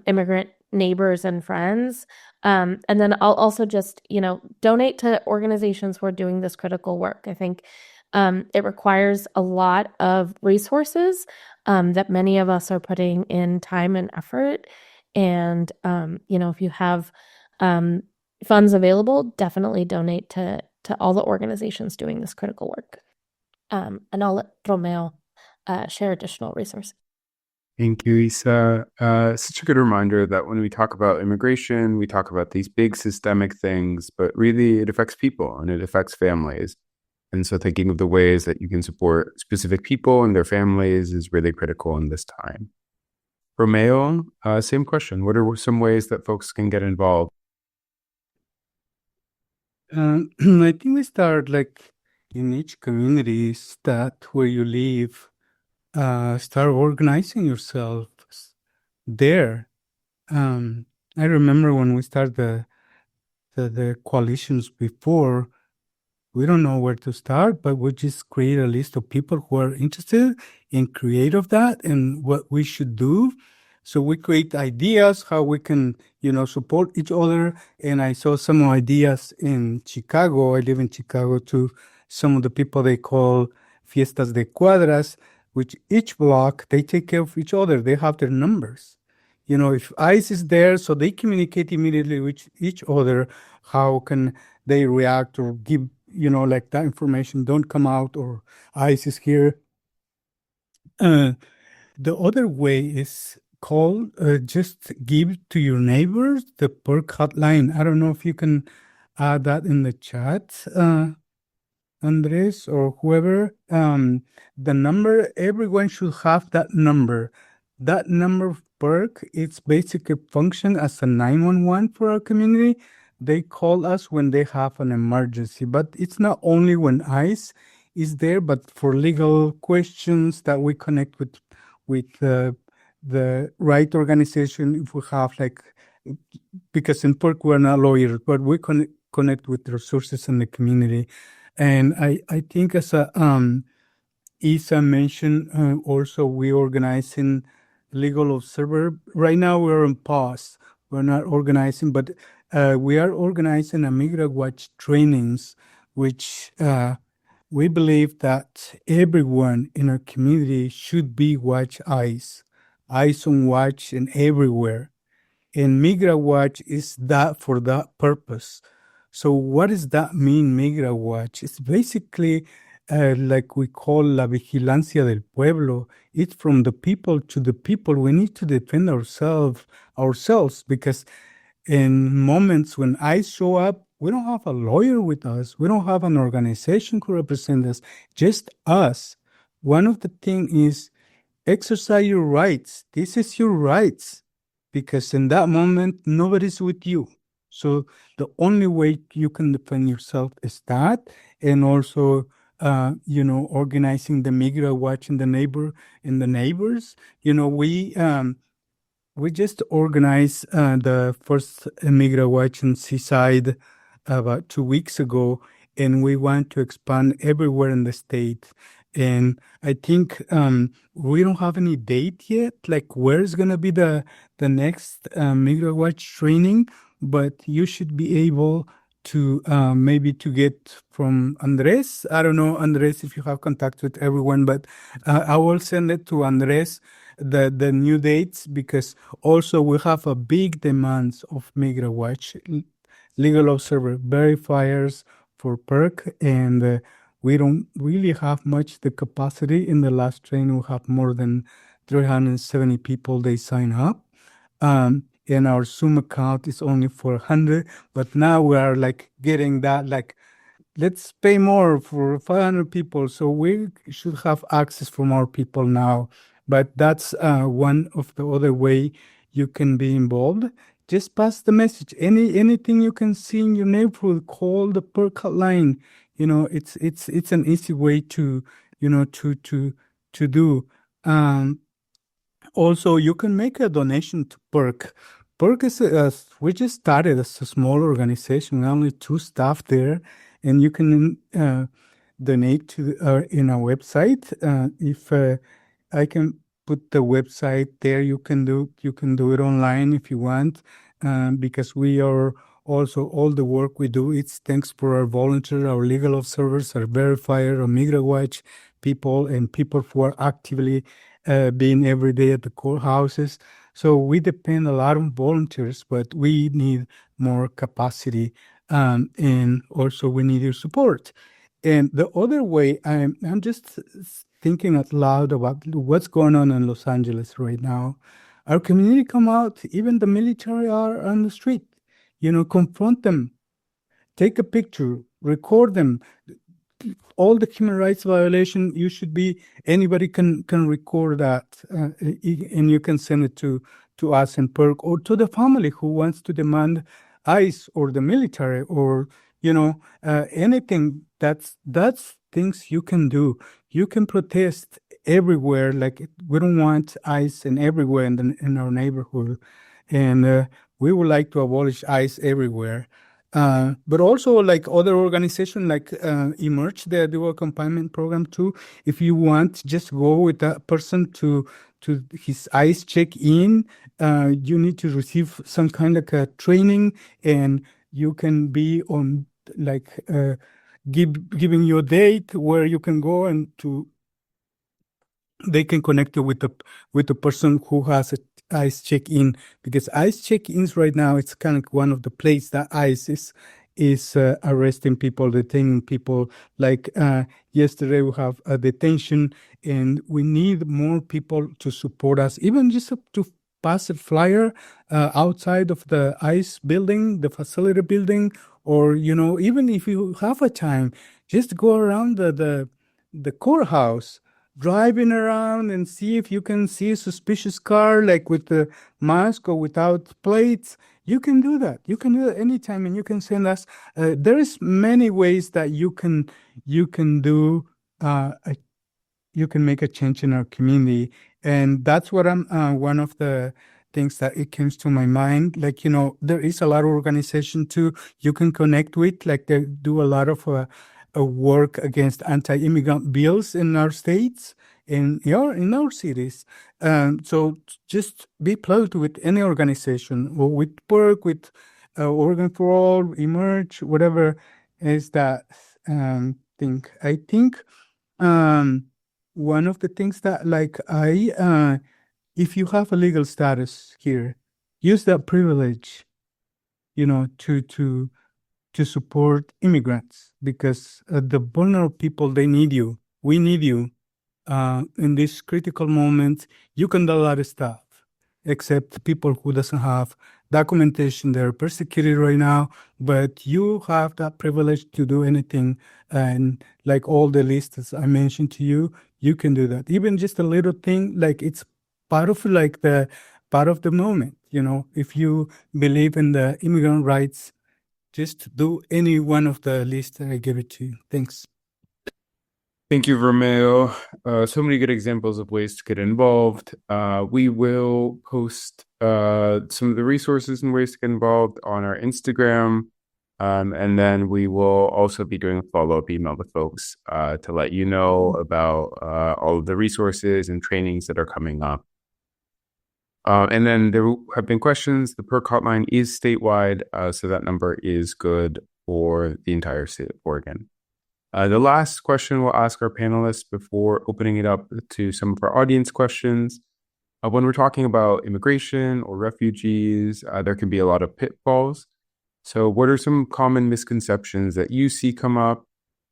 [SPEAKER 3] immigrant neighbors and friends. And then I'll also just, donate to organizations who are doing this critical work. I think it requires a lot of resources that many of us are putting in time and effort. And, if you have funds available, definitely donate to all the organizations doing this critical work. And I'll let Romeo share additional resources.
[SPEAKER 1] Thank you, Isa. Such a good reminder that when we talk about immigration, we talk about these big systemic things, but really it affects people and it affects families. And so thinking of the ways that you can support specific people and their families is really critical in this time. Romeo, same question. What are some ways that folks can get involved?
[SPEAKER 4] I think we start in each community is that where you live, start organizing yourself there. I remember when we started the coalitions before, we don't know where to start, but we just create a list of people who are interested in create of that and what we should do. So we create ideas, how we can, support each other. And I saw some ideas in Chicago. I live in Chicago too. Some of the people they call fiestas de cuadras, which each block, they take care of each other. They have their numbers. If ICE is there, so they communicate immediately with each other, how can they react or give, like that information don't come out or ICE is here. The other way is call, just give to your neighbors the PERC hotline. I don't know if you can add that in the chat, Andres or whoever. The number, everyone should have that number. That number of PERC, it's basically function as a 911 for our community. They call us when they have an emergency, but it's not only when ICE is there, but for legal questions that we connect with the right organization. If we have because in PERC we're not lawyers, but we connect with the resources in the community. And I think as Isa mentioned, also we organizing legal observer. Right now we're on pause. We're not organizing, but we are organizing a Migra Watch trainings, which we believe that everyone in our community should be watch ICE on watch and everywhere. And Migra Watch is that for that purpose. So what does that mean, Migra Watch? It's basically like we call la vigilancia del pueblo. It's from the people to the people. We need to defend ourselves because in moments when ICE show up, we don't have a lawyer with us. We don't have an organization who represents us, just us. One of the things is exercise your rights. This is your rights because in that moment, nobody's with you. So the only way you can defend yourself is that, and also, organizing the Migra Watch in the neighbors. We just organized the first Migra Watch in Seaside about 2 weeks ago, and we want to expand everywhere in the state. And I think we don't have any date yet, like where is going to be the next Migra Watch training, but you should be able to maybe to get from Andres. I don't know, Andres, if you have contact with everyone, but I will send it to Andres, the new dates, because also we have a big demands of Migra Watch, legal observer, verifiers for PERC, and we don't really have much the capacity. In the last training, we have more than 370 people, they sign up. And our Zoom account is only 400, but now we are getting that, let's pay more for 500 people. So we should have access for more people now. But that's one of the other way you can be involved. Just pass the message. Anything you can see in your neighborhood, call the PERC hotline. It's an easy way to do. Also, you can make a donation to PERC. PERC is we just started as a small organization, only 2 staff there, and you can donate to in our website. If I can put the website there, you can do it online if you want, because we are also all the work we do. It's thanks for our volunteers, our legal observers, our verifier, our Migra Watch people, and people who are actively being every day at the courthouses. So we depend a lot on volunteers, but we need more capacity, and also we need your support. And the other way, I'm just thinking out loud about what's going on in Los Angeles right now. Our community come out, even the military are on the street. Confront them, take a picture, record them. All the human rights violation, anybody can record that, and you can send it to us in PERC or to the family who wants to demand ICE or the military or anything. That's things you can do. You can protest everywhere. Like, we don't want ICE and everywhere in our neighborhood, and we would like to abolish ICE everywhere. But also, like other organizations like Emerge, the dual confinement program too. If you want, just go with that person to his ICE check-in. You need to receive some kind of a training, and you can be on like giving you a date where you can go and they can connect you with the person who has a ICE check-in, because ICE check-ins right now, it's kind of one of the places that ICE is arresting people, detaining people. Like yesterday we have a detention, and we need more people to support us, even just to pass a flyer outside of the ICE building, the facility building, or even if you have a time, just go around the courthouse, driving around and see if you can see a suspicious car, like with the mask or without plates. You can do that. You can do that anytime, and you can send us. There is many ways that you can do. You can make a change in our community, and that's what I'm. One of the things that it comes to my mind. Like there is a lot of organization too you can connect with. Like they do a lot of work against anti-immigrant bills in our states, in our cities. So just be plugged with any organization, or with work with Oregon for All, Emerge, whatever is that thing. I think one of the things that, like, if you have a legal status here, use that privilege, to support immigrants, because the vulnerable people, they need you. We need you. In this critical moment, you can do a lot of stuff, except people who doesn't have documentation. They're persecuted right now, but you have that privilege to do anything. And like all the lists I mentioned to you, you can do that. Even just a little thing, like it's part of the moment. If you believe in the immigrant rights, just do any one of the lists that I give it to you. Thanks.
[SPEAKER 1] Thank you, Romeo. So many good examples of ways to get involved. We will post some of the resources and ways to get involved on our Instagram. And then we will also be doing a follow-up email to folks to let you know about all of the resources and trainings that are coming up. And then there have been questions. The PERC hotline is statewide, so that number is good for the entire state of Oregon. The last question we'll ask our panelists before opening it up to some of our audience questions. When we're talking about immigration or refugees, there can be a lot of pitfalls. So what are some common misconceptions that you see come up,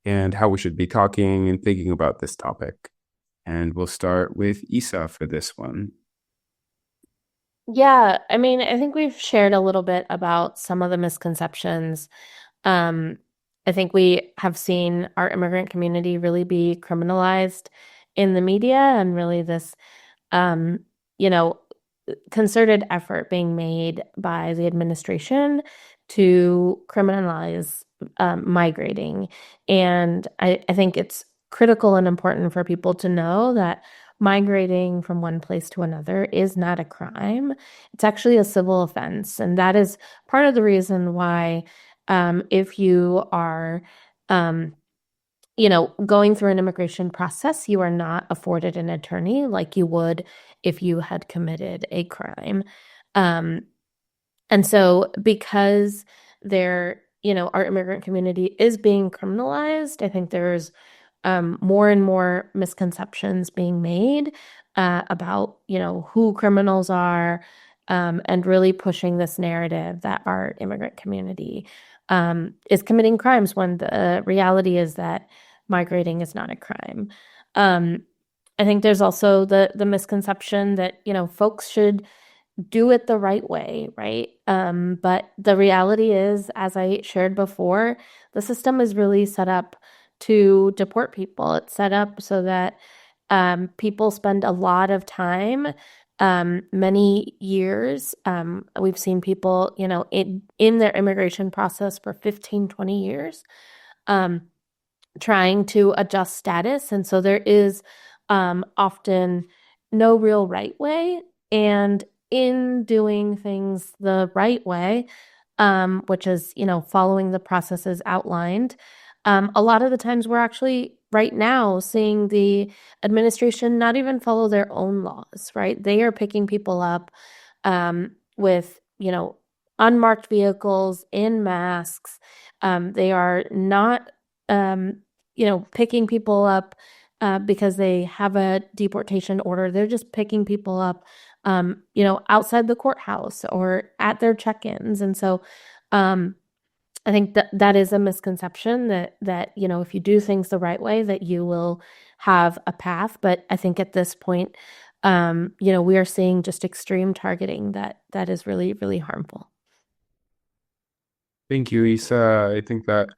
[SPEAKER 1] and how we should be talking and thinking about this topic? And we'll start with Isa for this one.
[SPEAKER 3] Yeah, I mean, I think we've shared a little bit about some of the misconceptions. I think we have seen our immigrant community really be criminalized in the media, and really this, concerted effort being made by the administration to criminalize migrating. And I think it's critical and important for people to know that migrating from one place to another is not a crime. It's actually a civil offense. And that is part of the reason why if you are, going through an immigration process, you are not afforded an attorney like you would if you had committed a crime. And so because our immigrant community is being criminalized, I think there's more and more misconceptions being made about, who criminals are, and really pushing this narrative that our immigrant community is committing crimes, when the reality is that migrating is not a crime. I think there's also the misconception that, folks should do it the right way, right? But the reality is, as I shared before, the system is really set up to deport people. It's set up so that people spend a lot of time, many years. We've seen people, in their immigration process for 15, 20 years. trying to adjust status. And so there is often no real right way. And in doing things the right way, which is, following the processes outlined, a lot of the times we're actually right now seeing the administration not even follow their own laws, right? They are picking people up with, unmarked vehicles in masks. They are not, picking people up because they have a deportation order. They're just picking people up, outside the courthouse or at their check-ins. And so I think that is a misconception that if you do things the right way, that you will have a path. But I think at this point, we are seeing just extreme targeting that is really, really harmful.
[SPEAKER 1] Thank you, Isa. I think that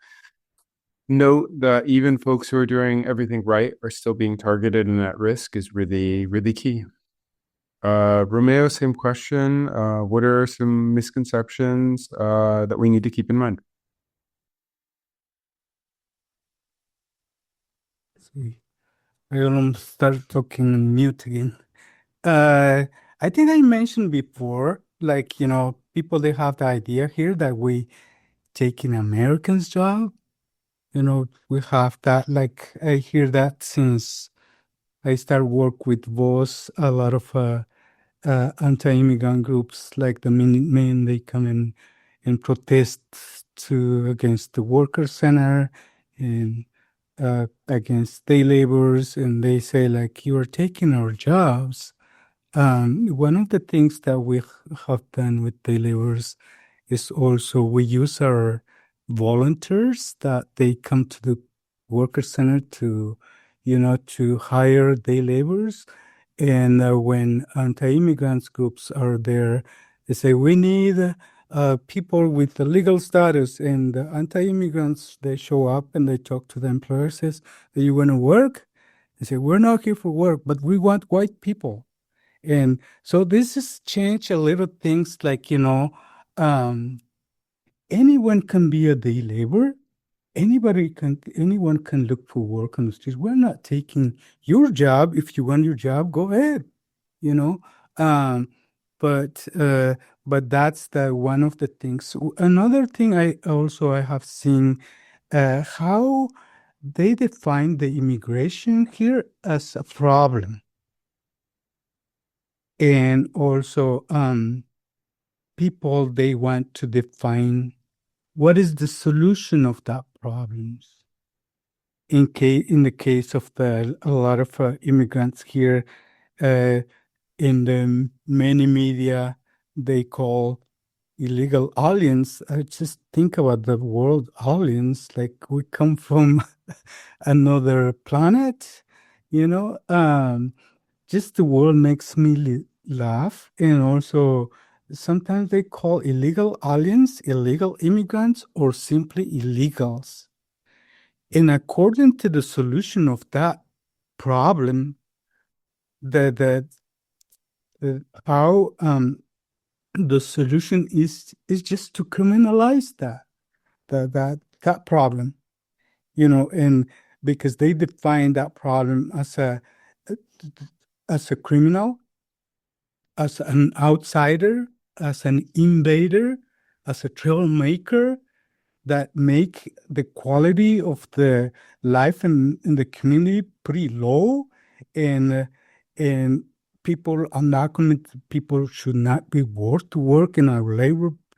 [SPEAKER 1] note that even folks who are doing everything right are still being targeted and at risk is really, really key. Romeo, same question. What are some misconceptions that we need to keep in mind?
[SPEAKER 4] I almost start talking on mute again. I think I mentioned before, people, they have the idea here that we taking Americans' job. We have that, I hear that since I start work with VOS, a lot of anti-immigrant groups like the Minutemen, they come in and protest against the Worker Center and against day laborers, and they say, you are taking our jobs. One of the things that we have done with day laborers is also we use our volunteers that they come to the Worker Center to hire day laborers. And when anti-immigrants groups are there, they say, we need people with the legal status. And the anti-immigrants, they show up and they talk to the employer, says, do you want to work? They say, we're not here for work, but we want white people. And so this has changed a little things anyone can be a day laborer. Anyone can look for work on the streets. We're not taking your job. If you want your job, go ahead. But that's one of the things. Another thing I have seen how they define the immigration here as a problem, and also people, they want to define what is the solution of that problems. In the case of a lot of immigrants here, in the many media, they call illegal aliens. I just think about the word aliens, like we come from another planet, just the word makes me laugh. And also sometimes they call illegal aliens illegal immigrants or simply illegals. And according to the solution of that problem, how the solution is just to criminalize that problem, and because they define that problem as a criminal, as an outsider, as an invader, as a troublemaker, that make the quality of the life in the community pretty low, and people should not be worth to work in our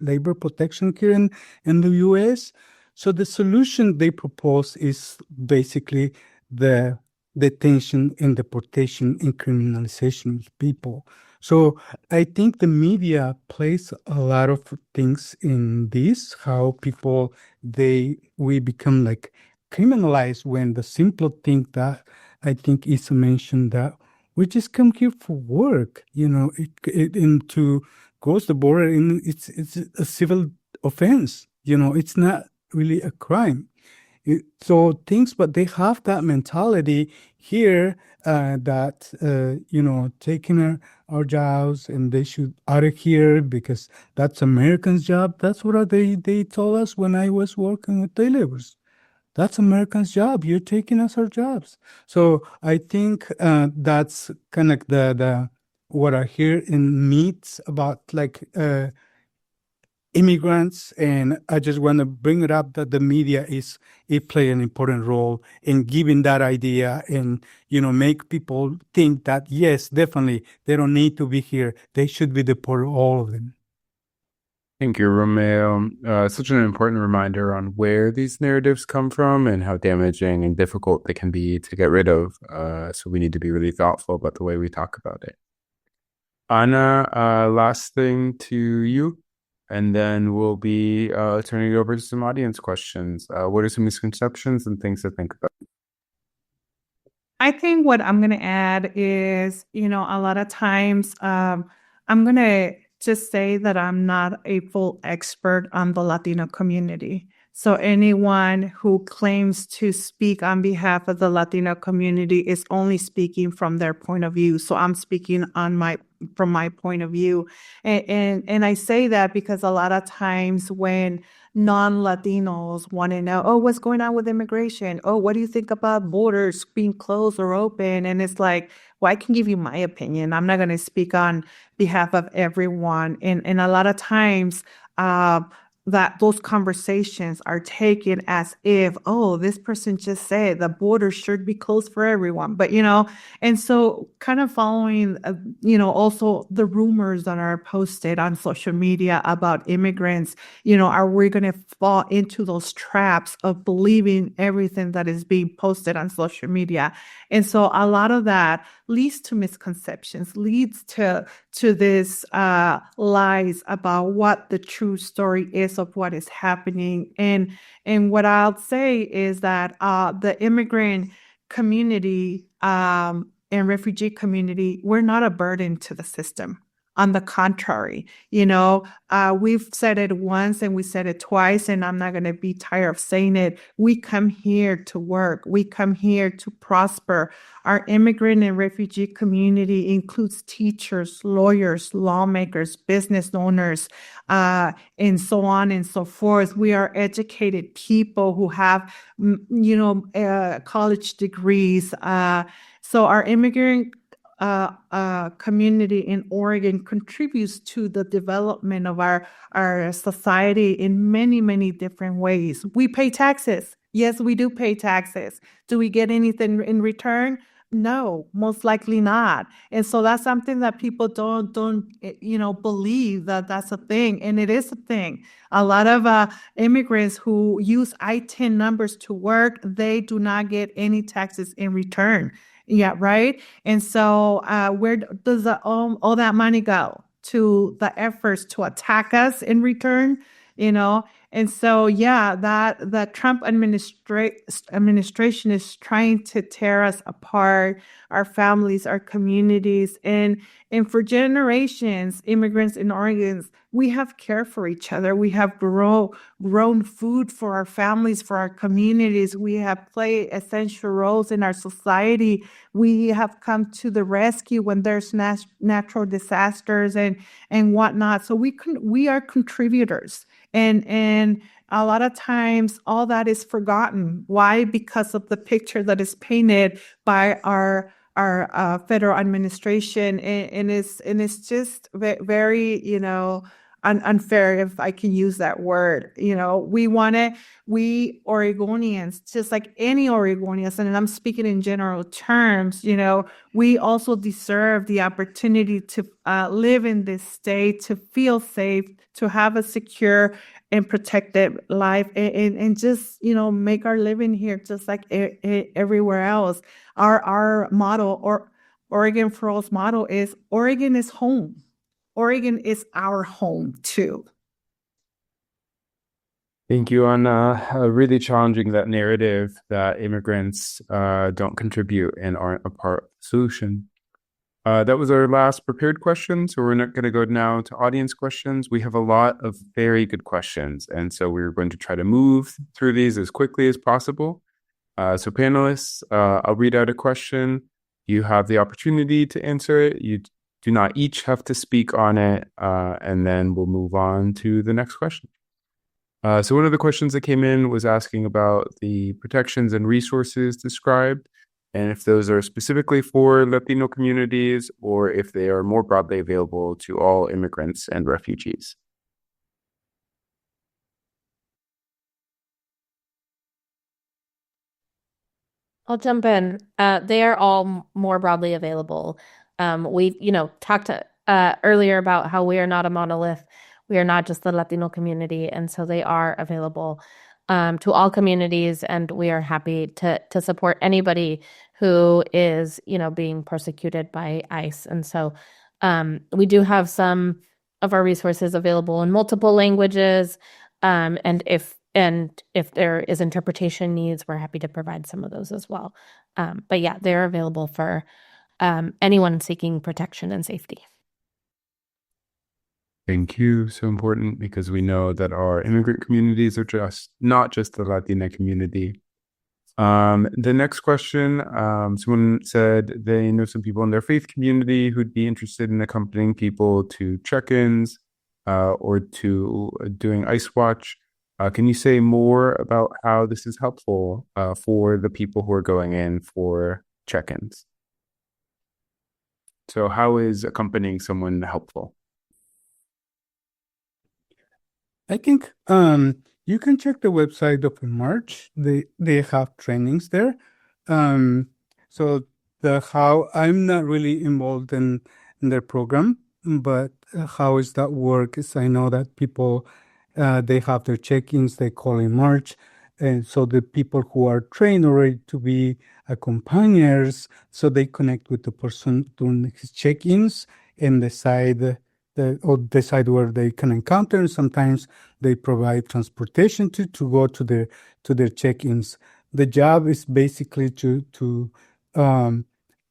[SPEAKER 4] labor protection here in the U.S. So the solution they propose is basically the detention and deportation and criminalization of people. So I think the media plays a lot of things in this, how people, we become like criminalized, when the simple thing that I think Isa mentioned, that we just come here for work, and to cross the border, and it's a civil offense, it's not really a crime. So things, but they have that mentality here that taking our jobs, and they should out of here because that's Americans' job. That's what they told us when I was working with day laborers. That's Americans' job. You're taking us our jobs. So I think that's kind of the what I hear in meets about like immigrants, and I just want to bring it up that the media it play an important role in giving that idea and make people think that yes, definitely they don't need to be here. They should be deported, all of them.
[SPEAKER 1] Thank you, Romeo. Such an important reminder on where these narratives come from and how damaging and difficult they can be to get rid of. So we need to be really thoughtful about the way we talk about it. Ana, last thing to you, and then we'll be turning it over to some audience questions. What are some misconceptions and things to think about?
[SPEAKER 2] I think what I'm going to add is, a lot of times I'm going to just say that I'm not a full expert on the Latino community. So anyone who claims to speak on behalf of the Latino community is only speaking from their point of view. So I'm speaking from my point of view. And I say that because a lot of times when non-Latinos want to know, what's going on with immigration? What do you think about borders being closed or open? And it's like, well, I can give you my opinion. I'm not going to speak on behalf of everyone. And a lot of times, that those conversations are taken as if, this person just said the border should be closed for everyone. But, and so kind of following, also the rumors that are posted on social media about immigrants, are we going to fall into those traps of believing everything that is being posted on social media? And so a lot of that leads to misconceptions, leads to this lies about what the true story is of what is happening. And what I'll say is that the immigrant community and refugee community, we're not a burden to the system. On the contrary, we've said it once and we said it twice, and I'm not going to be tired of saying it. We come here to work. We come here to prosper. Our immigrant and refugee community includes teachers, lawyers, lawmakers, business owners, and so on and so forth. We are educated people who have, college degrees. So our immigrant community in Oregon contributes to the development of our society in many, many different ways. We pay taxes. Yes, we do pay taxes. Do we get anything in return? No, most likely not. And so that's something that people don't believe that that's a thing. And it is a thing. A lot of immigrants who use I-10 numbers to work, they do not get any taxes in return. Yeah, right. And so where does all that money go? To the efforts to attack us in return, And so, that the Trump administration is trying to tear us apart, our families, our communities. And for generations, immigrants in Oregon, we have cared for each other. We have grown food for our families, for our communities. We have played essential roles in our society. We have come to the rescue when there's natural disasters and whatnot. So we are contributors. And a lot of times all that is forgotten. Why? Because of the picture that is painted by our federal administration, and it's just very unfair, if I can use that word. We Oregonians, just like any Oregonians, and I'm speaking in general terms, we also deserve the opportunity to live in this state, to feel safe, to have a secure and protected life, and just, make our living here just like everywhere else. Our motto, or Oregon for All's motto, is Oregon is home. Oregon is our home too.
[SPEAKER 1] Thank you on really challenging that narrative that immigrants don't contribute and aren't a part of the solution. That was our last prepared question, so we're not going to go now to audience questions. We have a lot of very good questions, and so we're going to try to move through these as quickly as possible. So panelists, I'll read out a question. You have the opportunity to answer it. You do not each have to speak on it, and then we'll move on to the next question. So one of the questions that came in was asking about the protections and resources described, and if those are specifically for Latino communities or if they are more broadly available to all immigrants and refugees.
[SPEAKER 3] I'll jump in. They are all more broadly available. We, talked earlier about how we are not a monolith. We are not just the Latino community, and so they are available to all communities. And we are happy to support anybody who is, being persecuted by ICE. And so we do have some of our resources available in multiple languages. And if there is interpretation needs, we're happy to provide some of those as well. But yeah, they're available for anyone seeking protection and safety.
[SPEAKER 1] Thank you. So important because we know that our immigrant communities are not just the Latina community. The next question, someone said they know some people in their faith community who'd be interested in accompanying people to check-ins or to doing ICE Watch. Can you say more about how this is helpful for the people who are going in for check-ins? So how is accompanying someone helpful?
[SPEAKER 4] I think you can check the website of March. They have trainings there. So the how I'm not really involved in their program, but how is that work is I know that people they have their check-ins, they call in March. And so the people who are trained already to be accompagners, so they connect with the person doing his check-ins and decide where they can encounter. Sometimes they provide transportation to go to their check-ins. The job is basically to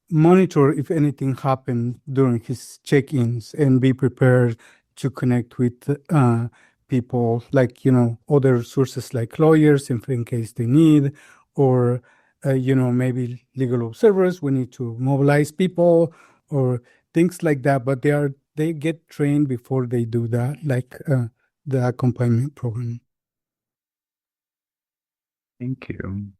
[SPEAKER 4] monitor if anything happened during his check-ins and be prepared to connect with people like other sources like lawyers in case they need, or maybe legal observers. We need to mobilize people or things like that. But they get trained before they do that, like the accompaniment program.
[SPEAKER 1] Thank you.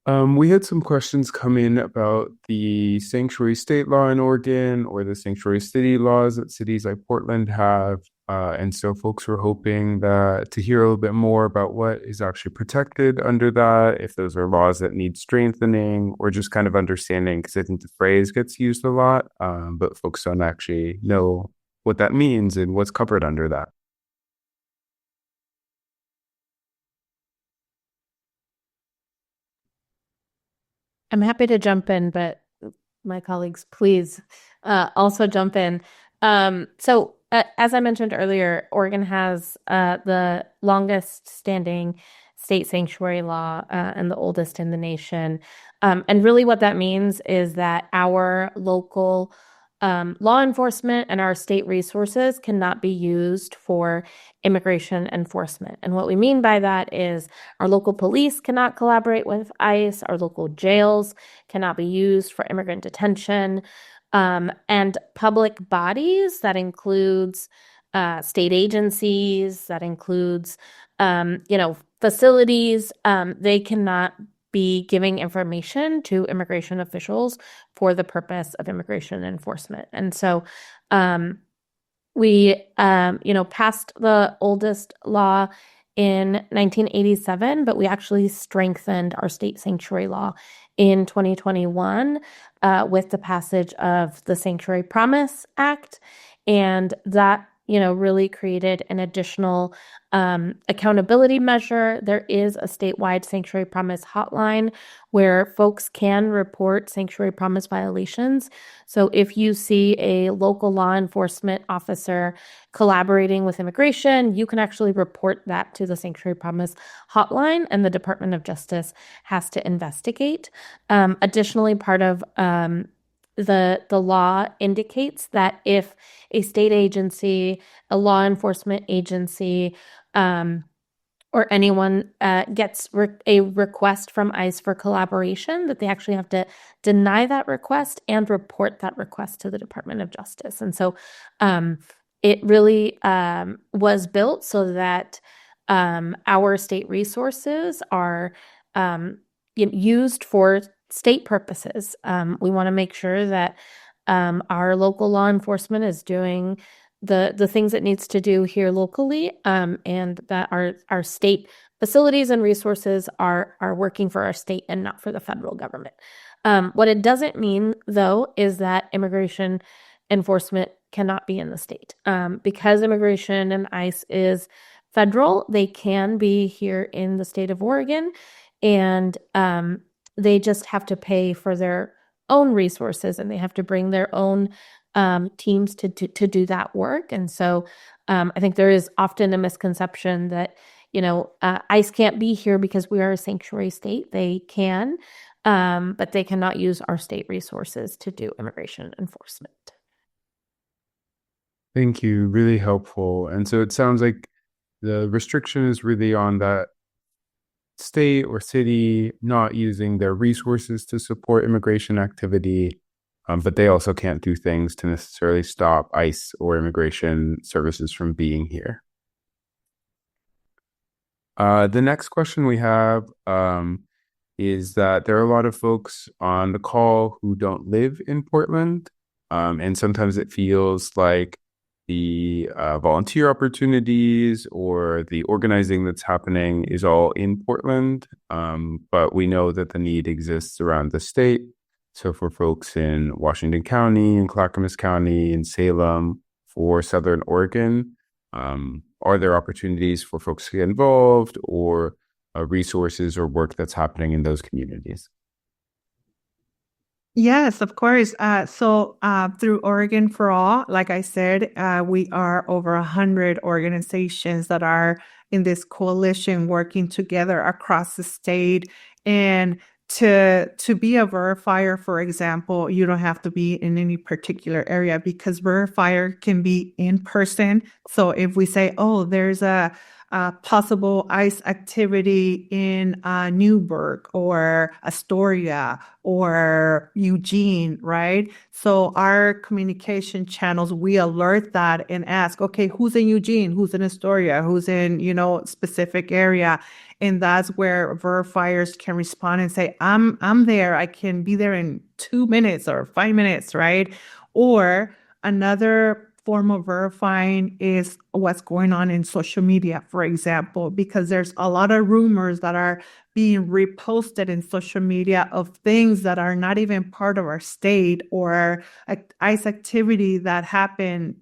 [SPEAKER 1] We had some questions come in about the sanctuary state law in Oregon or the sanctuary city laws that cities like Portland have. And so folks were hoping to hear a little bit more about what is actually protected under that, if those are laws that need strengthening, or just kind of understanding, because I think the phrase gets used a lot, but folks don't actually know what that means and what's covered under that.
[SPEAKER 3] I'm happy to jump in, but my colleagues, please also jump in. So as I mentioned earlier, Oregon has the longest standing state sanctuary law and the oldest in the nation. And really what that means is that our local law enforcement and our state resources cannot be used for immigration enforcement. And what we mean by that is our local police cannot collaborate with ICE, our local jails cannot be used for immigrant detention, and public bodies, that includes state agencies, that includes facilities, they cannot be giving information to immigration officials for the purpose of immigration enforcement. And so we passed the oldest law in 1987, but we actually strengthened our state sanctuary law in 2021 with the passage of the Sanctuary Promise Act. And that really created an additional accountability measure. There is a statewide Sanctuary Promise hotline where folks can report Sanctuary Promise violations. So if you see a local law enforcement officer collaborating with immigration, you can actually report that to the Sanctuary Promise hotline, and the Department of Justice has to investigate. Additionally, part of the law indicates that if a state agency, a law enforcement agency, or anyone gets a request from ICE for collaboration, that they actually have to deny that request and report that request to the Department of Justice. And so it really was built so that our state resources are used for state purposes. We want to make sure that our local law enforcement is doing the things it needs to do here locally, and that our state facilities and resources are working for our state and not for the federal government. What it doesn't mean, though, is that immigration enforcement cannot be in the state. Because immigration and ICE is federal, they can be here in the state of Oregon, and they just have to pay for their own resources, and they have to bring their own teams to do that work. And so I think there is often a misconception that, ICE can't be here because we are a sanctuary state. They can, but they cannot use our state resources to do immigration enforcement.
[SPEAKER 1] Thank you. Really helpful. And so it sounds like the restriction is really on that state or city not using their resources to support immigration activity, but they also can't do things to necessarily stop ICE or immigration services from being here. The next question we have is that there are a lot of folks on the call who don't live in Portland, and sometimes it feels like the volunteer opportunities or the organizing that's happening is all in Portland, but we know that the need exists around the state. So for folks in Washington County, in Clackamas County, in Salem, for Southern Oregon, are there opportunities for folks to get involved, or resources or work that's happening in those communities?
[SPEAKER 2] Yes, of course. So through Oregon for All, like I said, we are over 100 organizations that are in this coalition working together across the state. And to be a verifier, for example, you don't have to be in any particular area, because verifier can be in person. So if we say, oh, there's a possible ICE activity in Newburgh or Astoria or Eugene, right? So our communication channels, we alert that and ask, okay, who's in Eugene? Who's in Astoria? Who's in, specific area? And that's where verifiers can respond and say, I'm there. I can be there in 2 minutes or 5 minutes, right? Or another form of verifying is what's going on in social media, for example, because there's a lot of rumors that are being reposted in social media of things that are not even part of our state, or ICE activity that happened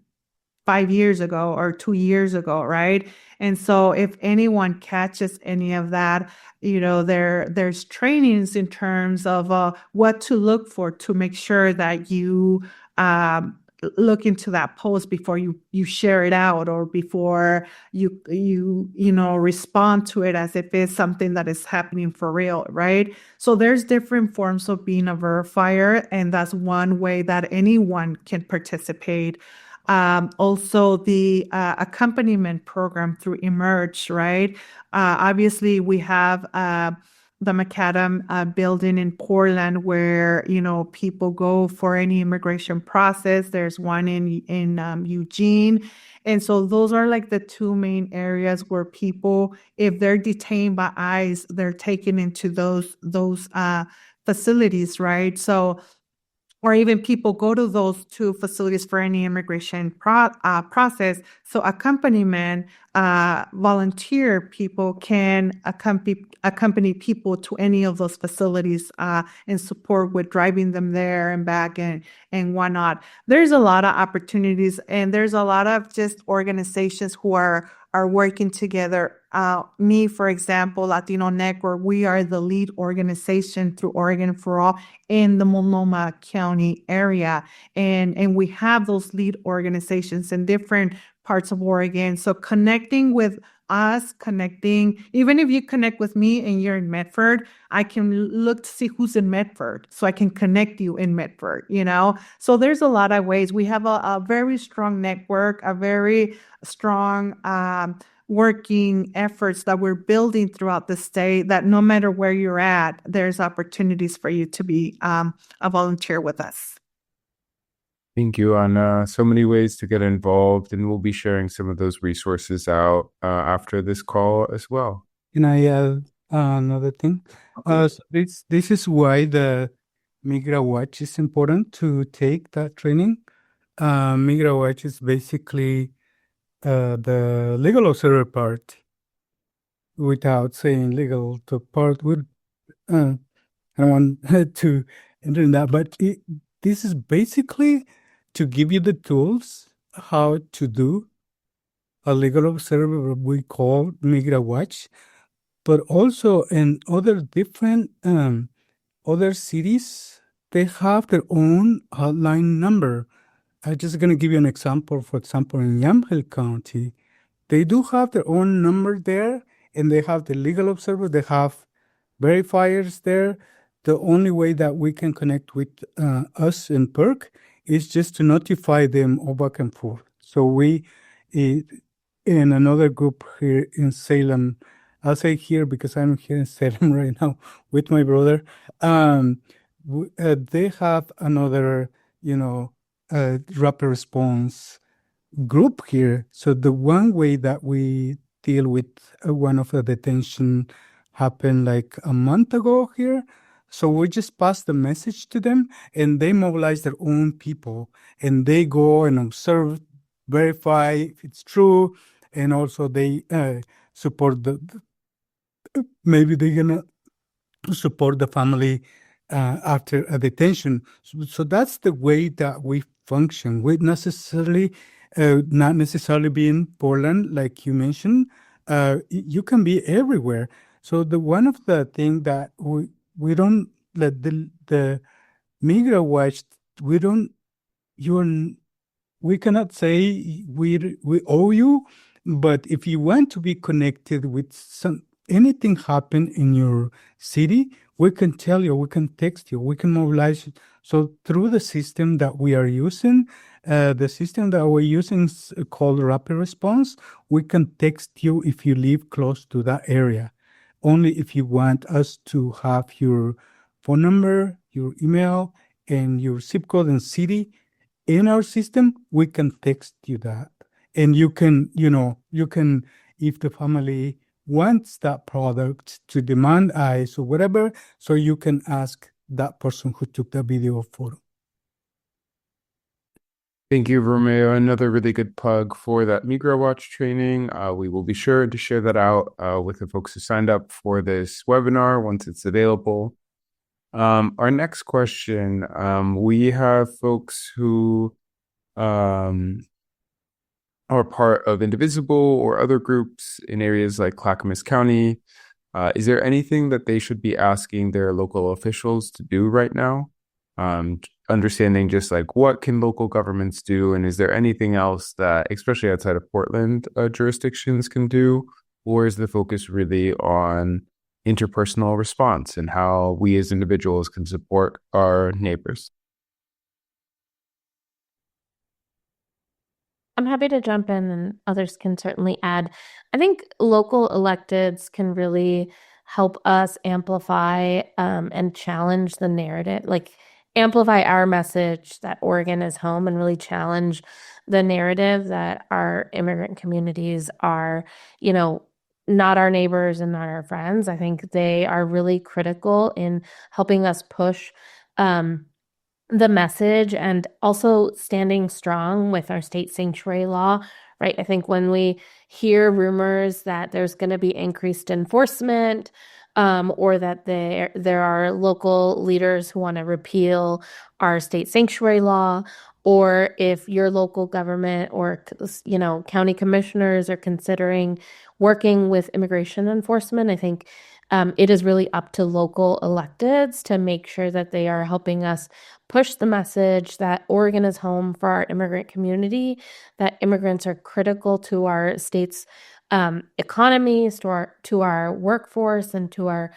[SPEAKER 2] 5 years ago or 2 years ago, right? And so if anyone catches any of that, there's trainings in terms of what to look for to make sure that you look into that post before you share it out, or before you respond to it as if it's something that is happening for real, right? So there's different forms of being a verifier, and that's one way that anyone can participate. Also the accompaniment program through Emerge, right? Obviously we have the Macadam building in Portland, where people go for any immigration process. There's one in Eugene, and so those are like the two main areas where people, if they're detained by ICE, they're taken into those facilities, right? So, or even people go to those two facilities for any immigration process. So accompaniment, volunteer people can accompany people to any of those facilities and support with driving them there and back and whatnot. There's a lot of opportunities, and there's a lot of just organizations who are working together. Me, for example, Latino Network, we are the lead organization through Oregon for All in the Multnomah County area. And we have those lead organizations in different parts of Oregon. So connecting with us, even if you connect with me and you're in Medford, I can look to see who's in Medford, so I can connect you in Medford, So there's a lot of ways. We have a very strong network, a very strong working efforts that we're building throughout the state, that no matter where you're at, there's opportunities for you to be a volunteer with us.
[SPEAKER 1] Thank you, Anna. So many ways to get involved, and we'll be sharing some of those resources out after this call as well.
[SPEAKER 4] Can I add another thing? So this is why the Migra Watch is important to take that training. Migra Watch is basically the legal observer part, without saying legal to part. I don't want to enter in that, but this is basically to give you the tools how to do a legal observer we call Migra Watch, but also in other different other cities, they have their own hotline number. I'm just going to give you an example. For example, in Yamhill County, they do have their own number there, and they have the legal observer. They have verifiers there. The only way that we can connect with us in PERC is just to notify them all back and forth. So we, in another group here in Salem, I'll say here because I'm here in Salem right now with my brother. They have another, rapid response group here. So the one way that we deal with one of the detention happened like a month ago here. So we just pass the message to them, and they mobilize their own people, and they go and observe, verify if it's true, and also they support maybe they're gonna support the family after a detention. So that's the way that we function. We not necessarily be in Portland, like you mentioned. You can be everywhere. So one of the things that we don't let the Migra Watch, we cannot say we owe you, but if you want to be connected with anything happen in your city, we can tell you, we can text you, we can mobilize you. So through the system that we are using, is called Rapid Response. We can text you if you live close to that area. Only if you want us to have your phone number, your email, and your zip code and city in our system, we can text you that. And you can, if the family wants that product to demand eyes or whatever, so you can ask that person who took the video or photo.
[SPEAKER 1] Thank you, Romeo. Another really good plug for that Migra Watch training. We will be sure to share that out with the folks who signed up for this webinar once it's available. Our next question, we have folks who are part of Indivisible or other groups in areas like Clackamas County. Is there anything that they should be asking their local officials to do right now? Understanding just like what can local governments do, and is there anything else that, especially outside of Portland, jurisdictions can do, or is the focus really on interpersonal response and how we as individuals can support our neighbors?
[SPEAKER 3] I'm happy to jump in, and others can certainly add. I think local electeds can really help us amplify and challenge the narrative, like amplify our message that Oregon is home, and really challenge the narrative that our immigrant communities are, not our neighbors and not our friends. I think they are really critical in helping us push the message, and also standing strong with our state sanctuary law, right? I think when we hear rumors that there's going to be increased enforcement, or that there are local leaders who want to repeal our state sanctuary law, or if your local government or county commissioners are considering working with immigration enforcement, I think it is really up to local electeds to make sure that they are helping us push the message that Oregon is home for our immigrant community, that immigrants are critical to our state's economies, to our workforce, and to our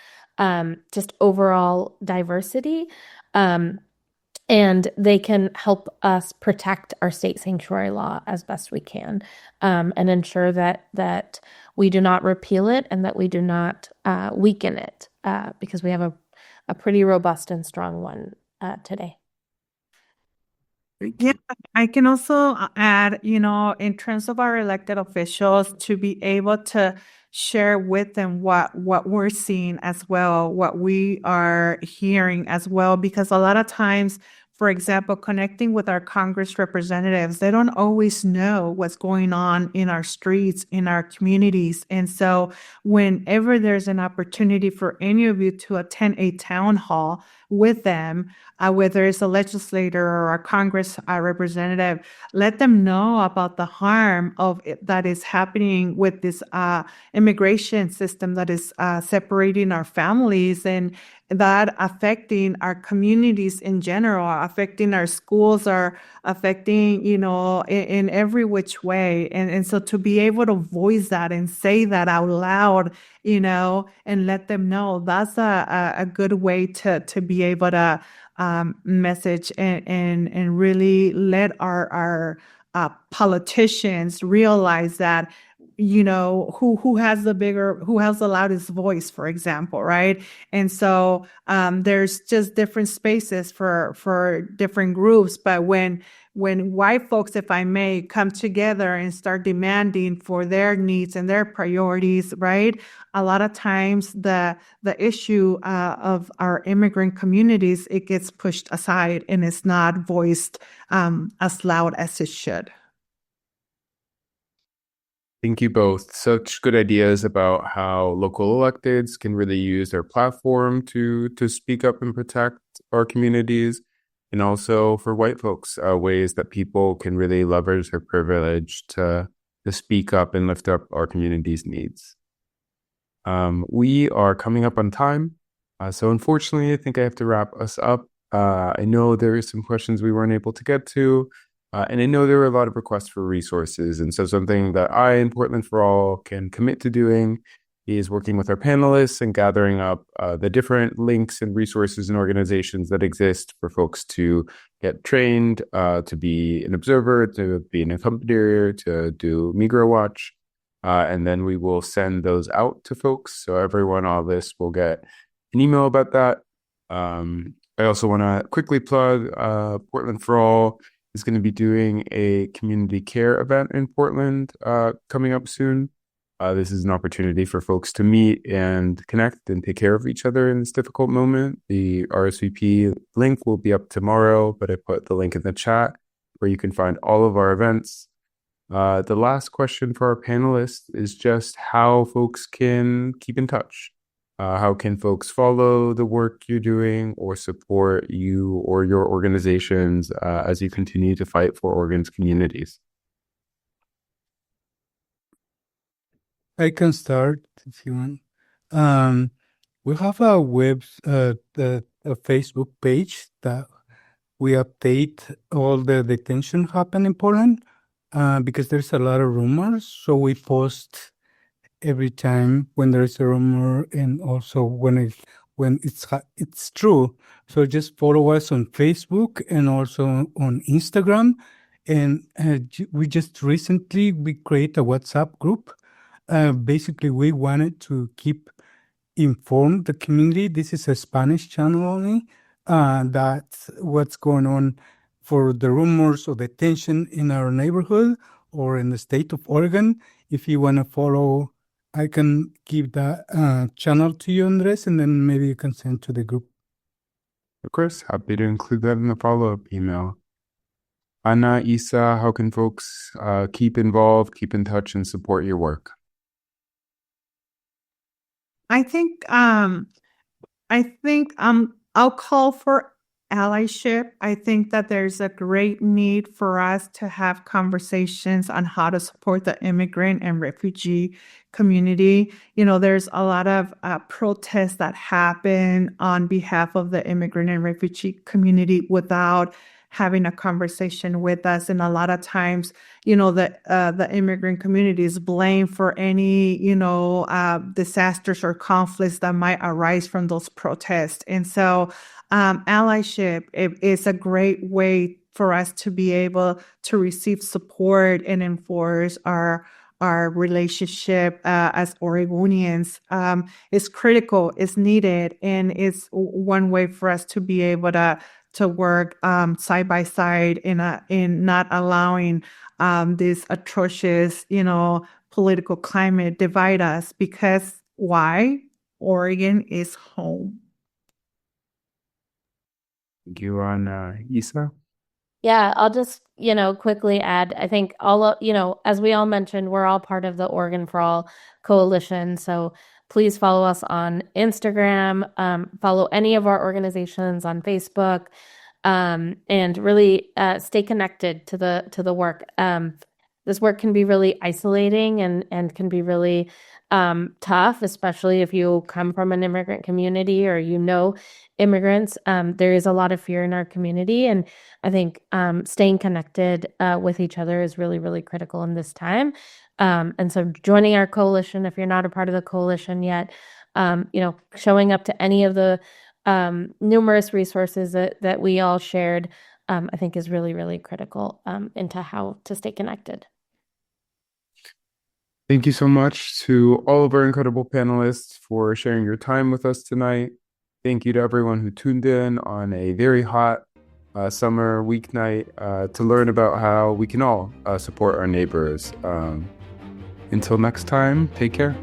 [SPEAKER 3] just overall diversity. And they can help us protect our state sanctuary law as best we can, and ensure that we do not repeal it and that we do not weaken it, because we have a pretty robust and strong one today.
[SPEAKER 2] Yeah, I can also add, in terms of our elected officials, to be able to share with them what we're seeing as well, what we are hearing as well, because a lot of times, for example, connecting with our Congress representatives, they don't always know what's going on in our streets, in our communities. And so whenever there's an opportunity for any of you to attend a town hall with them, whether it's a legislator or a Congress representative, let them know about the harm that is happening with this immigration system that is separating our families and that affecting our communities in general, affecting our schools, are affecting, in every which way. And so to be able to voice that and say that out loud, and let them know, that's a good way to be able to message and really let our politicians realize that who has the loudest voice, for example, right? And so there's just different spaces for different groups, but when white folks, if I may, come together and start demanding for their needs and their priorities, right? A lot of times the issue of our immigrant communities, it gets pushed aside and it's not voiced as loud as it should.
[SPEAKER 1] Thank you both. Such good ideas about how local electeds can really use their platform to speak up and protect our communities, and also for white folks, ways that people can really leverage their privilege to speak up and lift up our community's needs. We are coming up on time, so unfortunately, I think I have to wrap us up. I know there are some questions we weren't able to get to. And I know there were a lot of requests for resources. And so something that I and Portland for All can commit to doing is working with our panelists and gathering up the different links and resources and organizations that exist for folks to get trained, to be an observer, to be an accompanier, to do Migro Watch. And then we will send those out to folks. So everyone on this will get an email about that. I also want to quickly plug Portland for All is going to be doing a community care event in Portland coming up soon. This is an opportunity for folks to meet and connect and take care of each other in this difficult moment. The RSVP link will be up tomorrow, but I put the link in the chat where you can find all of our events. The last question for our panelists is just how folks can keep in touch. How can folks follow the work you're doing or support you or your organizations as you continue to fight for Oregon's communities?
[SPEAKER 4] I can start if you want. We have a Facebook page that we update all the detention happen in Portland because there's a lot of rumors. So we post every time when there is a rumor and also when it's true. So just follow us on Facebook and also on Instagram. And we just recently create a WhatsApp group. Basically, we wanted to keep informed the community. This is a Spanish channel only. That's what's going on for the rumors of detention in our neighborhood or in the state of Oregon. If you want to follow, I can give that channel to you, Andres, and then maybe you can send to the group.
[SPEAKER 1] Of course, happy to include that in the follow-up email. Ana, Isa, how can folks keep involved, keep in touch, and support your work?
[SPEAKER 2] I think I'll call for allyship. I think that there's a great need for us to have conversations on how to support the immigrant and refugee community. There's a lot of protests that happen on behalf of the immigrant and refugee community without having a conversation with us. And a lot of times, the immigrant community is blamed for any, disasters or conflicts that might arise from those protests. And so allyship is a great way for us to be able to receive support and enforce our relationship as Oregonians is critical, is needed, and it's one way for us to be able to work side by side in not allowing this atrocious, political climate divide us. Because why? Oregon is home.
[SPEAKER 1] Thank you, Isa.
[SPEAKER 3] Yeah, I'll just, quickly add, I think as we all mentioned, we're all part of the Oregon for All Coalition. So please follow us on Instagram, follow any of our organizations on Facebook, and really stay connected to the work. This work can be really isolating and can be really tough, especially if you come from an immigrant community or immigrants. There is a lot of fear in our community, and I think staying connected with each other is really, really critical in this time. And so joining our coalition, if you're not a part of the coalition yet, showing up to any of the numerous resources that we all shared, I think is really, really critical into how to stay connected.
[SPEAKER 1] Thank you so much to all of our incredible panelists for sharing your time with us tonight. Thank you to everyone who tuned in on a very hot summer weeknight to learn about how we can all support our neighbors. Until next time, take care.